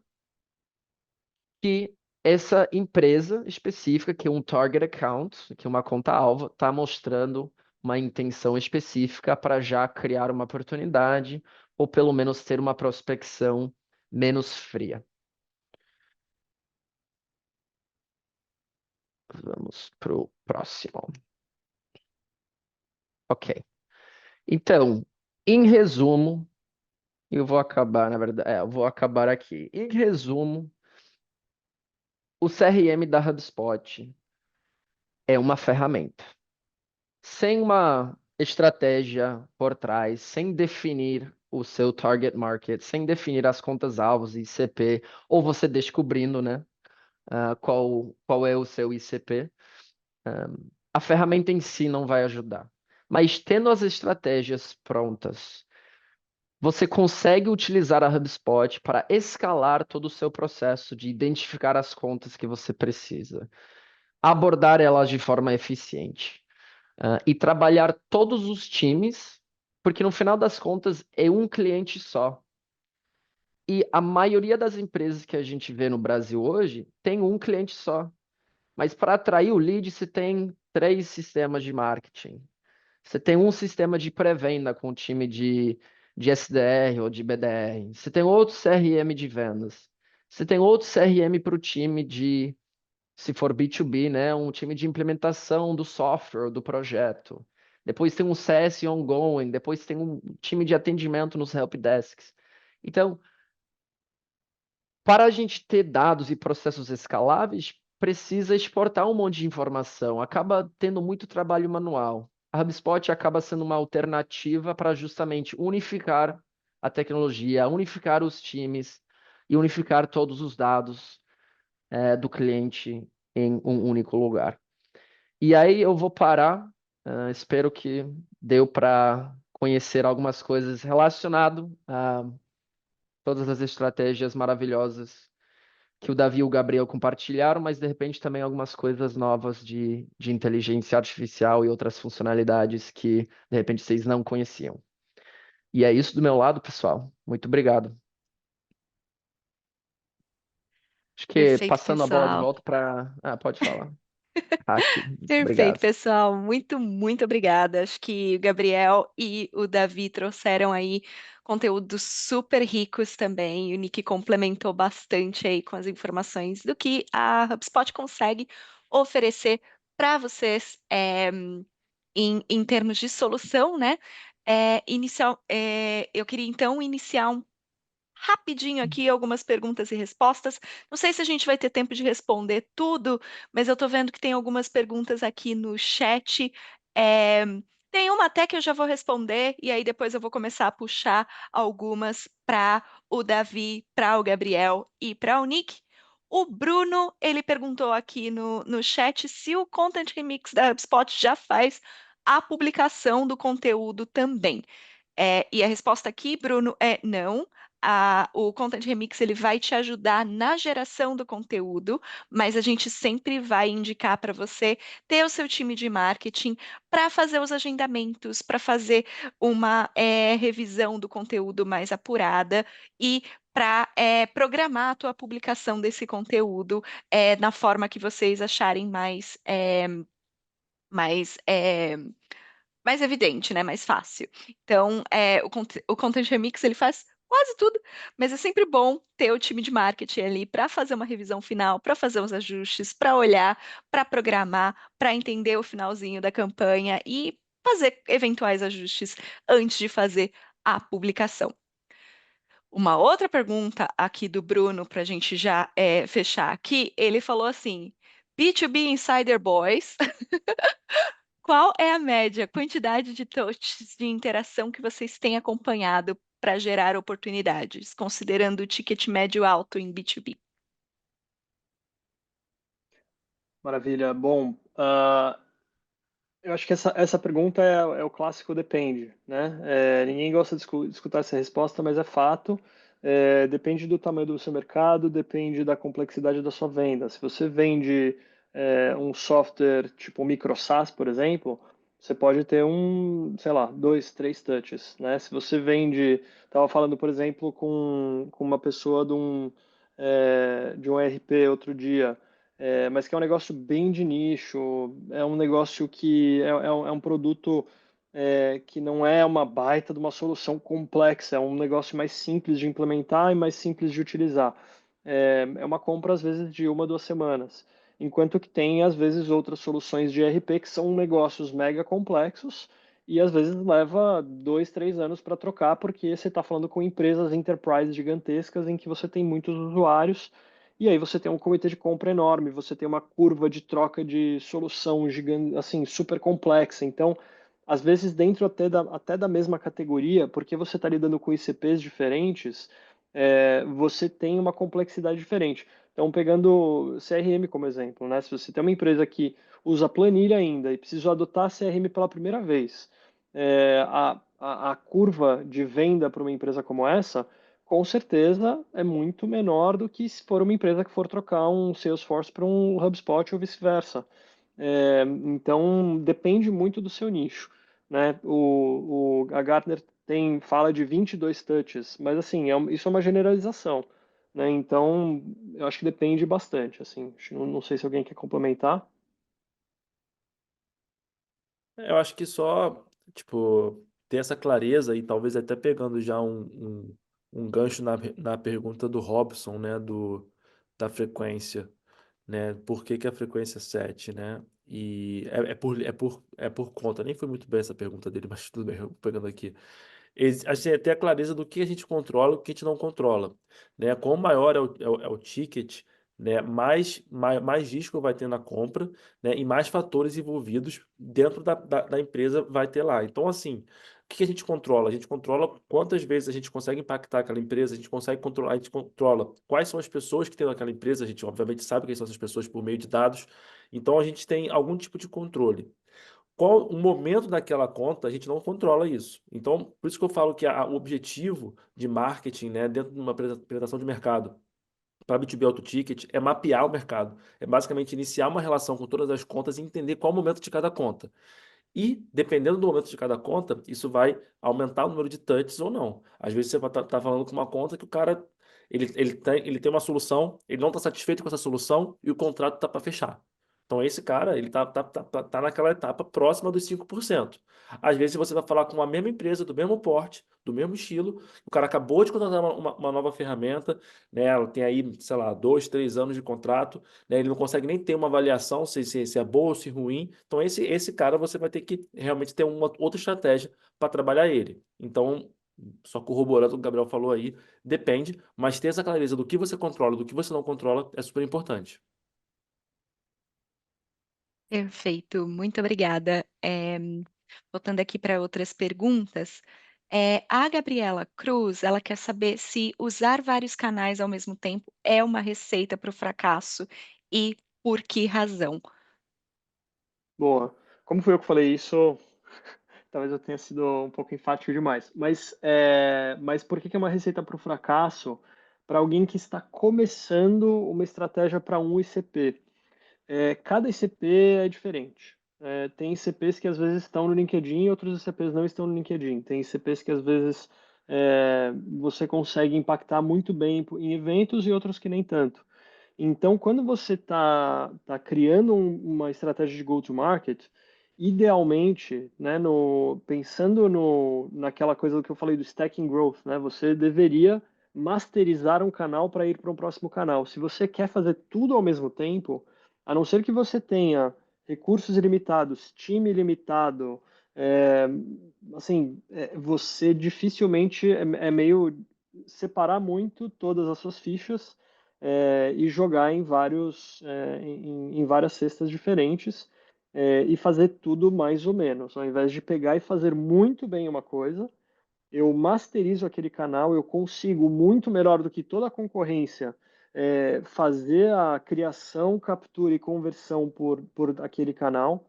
que essa empresa específica, que é um target account, que é uma conta-alvo, está mostrando uma intenção específica para já criar uma oportunidade ou pelo menos ter uma prospecção menos fria. Vamos para o próximo. Ok. Então, Em resumo, eu vou acabar, na verdade, eu vou acabar aqui. Em resumo, o CRM da HubSpot é uma ferramenta. Sem uma estratégia por trás, sem definir o seu target market, sem definir as contas-alvos, ICP, ou você descobrindo, né, qual é o seu ICP, a ferramenta em si não vai ajudar. Mas tendo as estratégias prontas, você consegue utilizar a HubSpot para escalar todo o seu processo de identificar as contas que você precisa, abordar elas de forma eficiente, e trabalhar todos os times, porque no final das contas é um cliente só. E a maioria das empresas que a gente vê no Brasil hoje tem um cliente só. Mas para atrair o lead, você tem 3 sistemas de marketing. Você tem um sistema de pré-venda com o time de SDR ou de BDR. Você tem outro CRM de vendas. Você tem outro CRM para o time de, se for B2B, né, um time de implementação do software, do projeto. Depois tem um CS ongoing, depois tem um time de atendimento nos helpdesks. Então, para a gente ter dados e processos escaláveis, precisa exportar um monte de informação. Acaba tendo muito trabalho manual. A HubSpot acaba sendo uma alternativa para justamente unificar a tecnologia, unificar os times e unificar todos os dados, do cliente em um único lugar. E aí eu vou parar. Espero que deu para conhecer algumas coisas relacionado a todas as estratégias maravilhosas que o Davi e o Gabriel compartilharam, mas de repente também algumas coisas novas de inteligência artificial e outras funcionalidades que de repente vocês não conheciam. E é isso do meu lado, pessoal. Muito obrigado. Acho que Perfeito, passando a bola de pessoal. volta para. Ah, pode falar. Aqui. Perfeito, Obrigado. pessoal. Muito, muito obrigada. Acho que o Gabriel e o Davi trouxeram aí conteúdos super ricos também. O Nick complementou bastante aí com as informações do que a HubSpot consegue oferecer para vocês em termos de solução, né? Eu queria então iniciar rapidinho aqui algumas perguntas e respostas. Não sei se a gente vai ter tempo de responder tudo, mas eu estou vendo que tem algumas perguntas aqui no chat. É, Tem uma até que eu já vou responder, e aí depois eu vou começar a puxar algumas para o Davi, para o Gabriel e para o Nick. O Bruno, ele perguntou aqui no chat se o Content Remix da HubSpot já faz a publicação do conteúdo também. E a resposta aqui, Bruno, é não. O Content Remix ele vai te ajudar na geração do conteúdo, mas a gente sempre vai indicar para você ter o seu time de marketing para fazer os agendamentos, para fazer uma revisão do conteúdo mais apurada e para programar a tua publicação desse conteúdo na forma que vocês acharem mais mais evidente, né? Mais fácil. Então, o Content Remix ele faz quase tudo, mas é sempre bom ter o time de marketing ali para fazer uma revisão final, para fazer os ajustes, para olhar, para programar, para entender o finalzinho da campanha e fazer eventuais ajustes antes de fazer a publicação. Uma outra pergunta aqui do Bruno, para a gente já fechar aqui, ele falou assim: B2B Insider Boys, qual é a média, quantidade de touches de interação que vocês têm acompanhado para gerar oportunidades, considerando o ticket médio alto em B2B? Maravilha. Bom, eu acho que essa pergunta é o clássico depende, né? Ninguém gosta de escutar essa resposta, mas é fato. Depende do tamanho do seu mercado, depende da complexidade da sua venda. Se você vende um software tipo micro SaaS, por exemplo, você pode ter sei lá, 2, 3 touches, né? Se você vende, estava falando, por exemplo, com uma pessoa de um ERP outro dia, mas que é um negócio bem de nicho, é um negócio que é um produto que não é uma baita de uma solução complexa, é um negócio mais simples de implementar e mais simples de utilizar. É uma compra, às vezes, de 1, 2 semanas. Enquanto que tem, às vezes, outras soluções de ERP que são negócios mega complexos e às vezes leva 2, 3 anos para trocar, porque você está falando com empresas enterprise gigantescas em que você tem muitos usuários, e aí você tem um comitê de compra enorme, você tem uma curva de troca de solução gigante, assim, super complexa. Então, às vezes, dentro até da mesma categoria, porque você está lidando com ICPs diferentes, você tem uma complexidade diferente. Então, pegando CRM como exemplo, né? Se você tem uma empresa que usa planilha ainda e precisa adotar CRM pela primeira vez, a curva de venda para uma empresa como essa, com certeza é muito menor do que se for uma empresa que for trocar um Salesforce para um HubSpot ou vice-versa. Então, depende muito do seu nicho, né? A Gartner fala de 22 touches, mas assim, isso é uma generalização, né? Então, eu acho que depende bastante, assim. Não sei se alguém quer complementar. Eu acho que só, tipo, ter essa clareza e talvez até pegando já um gancho na pergunta do Robson, né, da frequência, né, por que que a frequência é 7, né, e é por conta, nem foi muito bem essa pergunta dele, mas tudo bem, eu vou pegando aqui. A gente tem até a clareza do que a gente controla e o que a gente não controla, né? Quanto maior é o ticket, né? Mais risco vai ter na compra, né? E mais fatores envolvidos dentro da empresa vai ter lá. Então, assim, o que a gente controla? A gente controla quantas vezes a gente consegue impactar aquela empresa, a gente controla quais são as pessoas que tem naquela empresa, a gente obviamente sabe quem são essas pessoas por meio de dados, então a gente tem algum tipo de controle. Qual o momento daquela conta, a gente não controla isso. Então, por isso que eu falo que o objetivo de marketing, né, dentro de uma apresentação de mercado, para B2B Auto Ticket, é mapear o mercado. É basicamente iniciar uma relação com todas as contas e entender qual o momento de cada conta. E, dependendo do momento de cada conta, isso vai aumentar o número de touches ou não. Às vezes você vai estar falando com uma conta que o cara ele tem uma solução, ele não está satisfeito com essa solução e o contrato está para fechar. Então, esse cara, ele tá naquela etapa próxima dos 5%. Às vezes, você vai falar com a mesma empresa, do mesmo porte, do mesmo estilo, o cara acabou de contratar uma nova ferramenta, né? Ela tem aí, sei lá, 2, 3 anos de contrato, né? Ele não consegue nem ter uma avaliação se é boa ou se ruim. Então, esse cara você vai ter que realmente ter uma outra estratégia para trabalhar ele. Então, só corroborando o que o Gabriel falou aí, depende, mas ter essa clareza do que você controla, do que você não controla, é super importante. Perfeito, muito obrigada. Voltando aqui para outras perguntas, a Gabriela Cruz, ela quer saber se usar vários canais ao mesmo tempo é uma receita para o fracasso e por que razão? Boa. Como foi eu que falei isso, talvez eu tenha sido um pouco enfático demais. Mas por que que é uma receita para o fracasso para alguém que está começando uma estratégia para um ICP? Cada ICP é diferente. Tem ICPs que às vezes estão no LinkedIn e outros ICPs não estão no LinkedIn. Tem ICPs que às vezes você consegue impactar muito bem em eventos e outros que nem tanto. Então, quando você tá criando uma estratégia de go-to-market, idealmente, né, pensando naquela coisa que eu falei do stacking growth, né, você deveria masterizar um canal para ir para um próximo canal. Se você quer fazer tudo ao mesmo tempo, a não ser que você tenha recursos ilimitados, time ilimitado, é, você dificilmente é meio separar muito todas as suas fichas e jogar em várias cestas diferentes e fazer tudo mais ou menos. Ao invés de pegar e fazer muito bem uma coisa, eu masterizo aquele canal, eu consigo muito melhor do que toda a concorrência fazer a criação, captura e conversão por aquele canal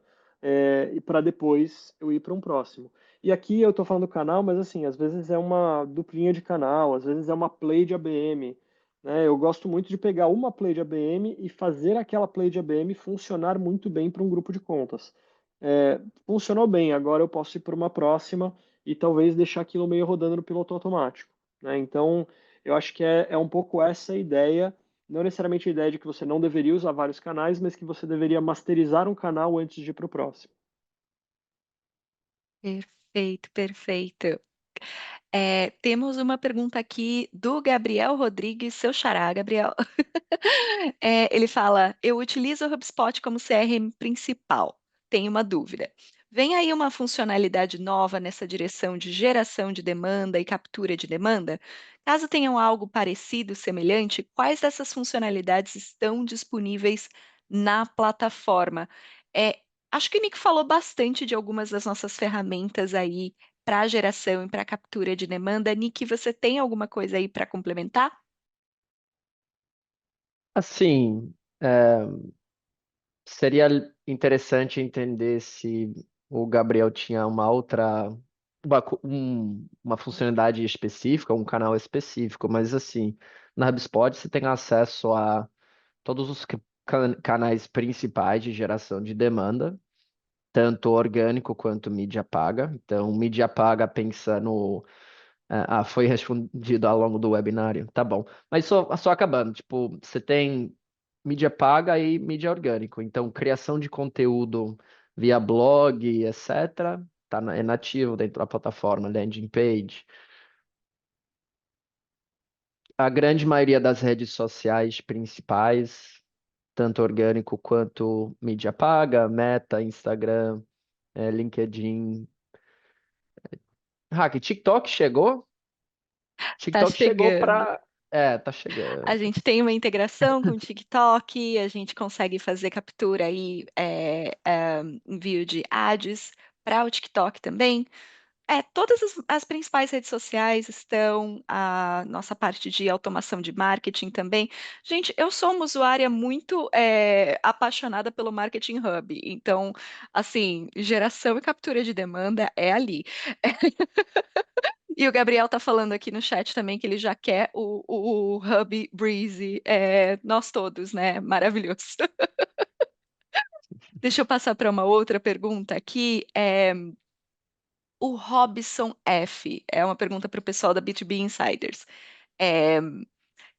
e para depois eu ir para um próximo. E aqui eu estou falando do canal, mas assim, às vezes é uma duplinha de canal, às vezes é uma play de ABM. Né? Eu gosto muito de pegar uma play de ABM e fazer aquela play de ABM funcionar muito bem para um grupo de contas. Funcionou bem, agora eu posso ir para uma próxima e talvez deixar aquilo meio rodando no piloto automático. Né? Então, eu acho que é um pouco essa a ideia, não necessariamente a ideia de que você não deveria usar vários canais, mas que você deveria masterizar um canal antes de ir para o próximo. Perfeito, perfeito. Temos uma pergunta aqui do Gabriel Rodrigues, seu xará, Gabriel. Ele fala: Eu utilizo o HubSpot como CRM principal. Tenho uma dúvida. Vem aí uma funcionalidade nova nessa direção de geração de demanda e captura de demanda? Caso tenham algo parecido, semelhante, quais dessas funcionalidades estão disponíveis na plataforma? É, acho que o Nick falou bastante de algumas das nossas ferramentas aí para geração e para captura de demanda. Nick, você tem alguma coisa aí para complementar? Assim, é, seria interessante entender se o Gabriel tinha uma outra, uma funcionalidade específica, um canal específico, mas assim, na HubSpot você tem acesso a todos os canais principais de geração de demanda, tanto orgânico quanto mídia paga. Então, mídia paga pensa no. Foi respondido ao longo do webinário. Tá bom. Mas só acabando, tipo, você tem mídia paga e mídia orgânico. Então, criação de conteúdo via blog, etc., é nativo dentro da plataforma, landing page. A grande maioria das redes sociais principais, tanto orgânico quanto mídia paga, Meta, Instagram, LinkedIn. TikTok chegou? Tá TikTok chegou chegando. para. É, tá A chegando. gente tem uma integração com o TikTok, a gente consegue fazer captura aí, envio de ads para o TikTok também. Todas as principais redes sociais estão, a nossa parte de automação de marketing também. Gente, eu sou uma usuária muito apaixonada pelo Marketing Hub, então, assim, geração e captura de demanda é ali. E o Gabriel tá falando aqui no chat também que ele já quer o Hub Breezy, nós todos, né? Maravilhoso. Deixa eu passar para uma outra pergunta aqui. O Robson F. É uma pergunta para o pessoal da B2B Insiders. É,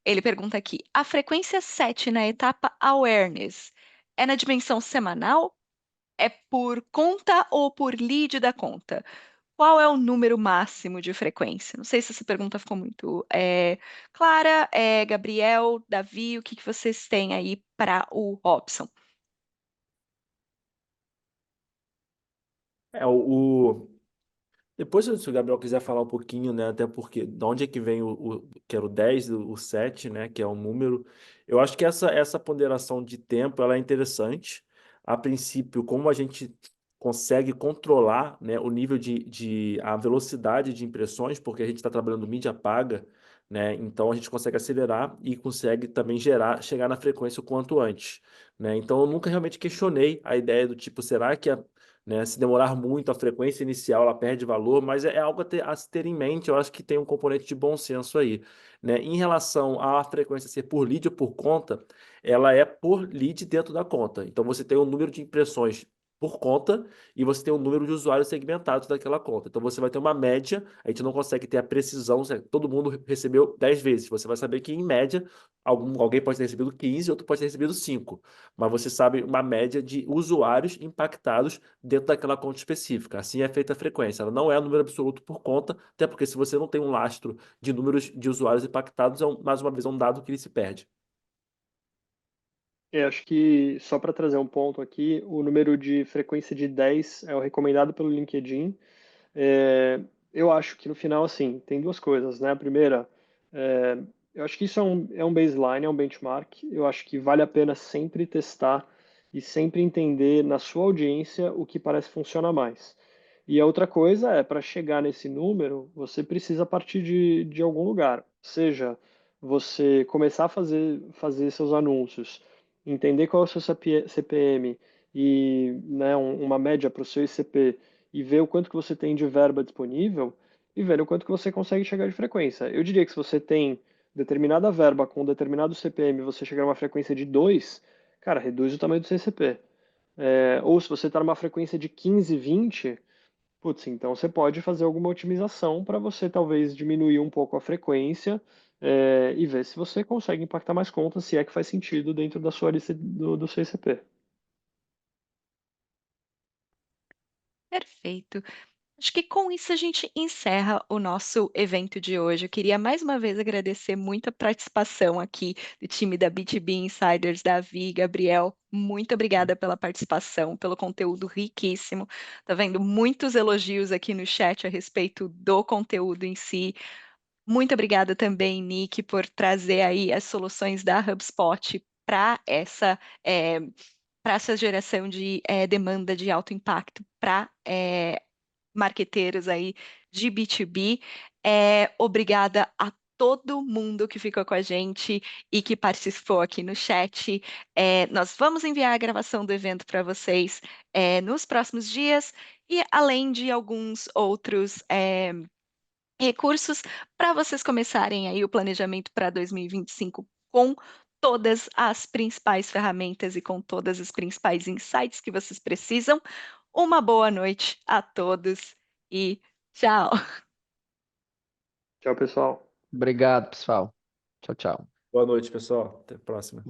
ele pergunta aqui: a frequência 7 na etapa Awareness é na dimensão semanal? É por conta ou por lead da conta? Qual é o número máximo de frequência? Não sei se essa pergunta ficou muito clara. Gabriel, Davi, o que que vocês têm aí para o Robson? É, o, Depois, se o Gabriel quiser falar um pouquinho, né, até porque de onde é que vem que era o 10, o 7, né, que é um número, eu acho que essa ponderação de tempo, ela é interessante. A princípio, como a gente consegue controlar, né, o nível a velocidade de impressões, porque a gente está trabalhando mídia paga, né, então a gente consegue acelerar e consegue também chegar na frequência o quanto antes, né, então eu nunca realmente questionei a ideia do tipo, será que né? Se demorar muito, a frequência inicial ela perde valor, mas é algo a se ter em mente. Eu acho que tem um componente de bom senso aí, né? Em relação à frequência ser por lead ou por conta, ela é por lead dentro da conta. Então você tem um número de impressões por conta e você tem um número de usuários segmentados daquela conta. Então você vai ter uma média, a gente não consegue ter a precisão, se todo mundo recebeu 10 vezes. Você vai saber que, em média, alguém pode ter recebido 15, outro pode ter recebido 5. Mas você sabe uma média de usuários impactados dentro daquela conta específica. Assim é feita a frequência. Ela não é um número absoluto por conta, até porque se você não tem um lastro de números de usuários impactados, mais uma vez é um dado que ele se perde. Acho que só para trazer um ponto aqui, o número de frequência de 10 é o recomendado pelo LinkedIn. É, eu acho que no final, assim, tem duas coisas, né? A primeira, é, eu acho que isso é um baseline, é um benchmark. Eu acho que vale a pena sempre testar e sempre entender na sua audiência o que parece funcionar mais. E a outra coisa é, para chegar nesse número, você precisa partir de algum lugar. Seja você começar a fazer seus anúncios, entender qual é o seu CPM e, né, uma média para o seu ICP e ver o quanto que você tem de verba disponível e ver o quanto que você consegue chegar de frequência. Eu diria que se você tem determinada verba com determinado CPM e você chegar a uma frequência de 2, cara, reduz o tamanho do seu CCP. Ou se você está numa frequência de 15, 20, putz, então você pode fazer alguma otimização para você talvez diminuir um pouco a frequência e ver se você consegue impactar mais contas, se é que faz sentido dentro da sua lista do seu ICP. Perfeito. Acho que com isso a gente encerra o nosso evento de hoje. Eu queria mais uma vez agradecer muito a participação aqui do time da B2B Insiders, Davi, Gabriel. Muito obrigada pela participação, pelo conteúdo riquíssimo. Tá vendo muitos elogios aqui no chat a respeito do conteúdo em si. Muito obrigada também, Nick, por trazer aí as soluções da HubSpot para para essa geração de demanda de alto impacto para marqueteiros aí de B2B. Obrigada a todo mundo que ficou com a gente e que participou aqui no chat. Nós vamos enviar a gravação do evento para vocês nos próximos dias e além de alguns outros recursos para vocês começarem aí o planejamento para 2025 com todas as principais ferramentas e com todas as principais insights que vocês precisam. Uma boa noite a todos e tchau! Tchau, pessoal. Obrigado, pessoal. Tchau, tchau. Boa noite, pessoal. Até a próxima.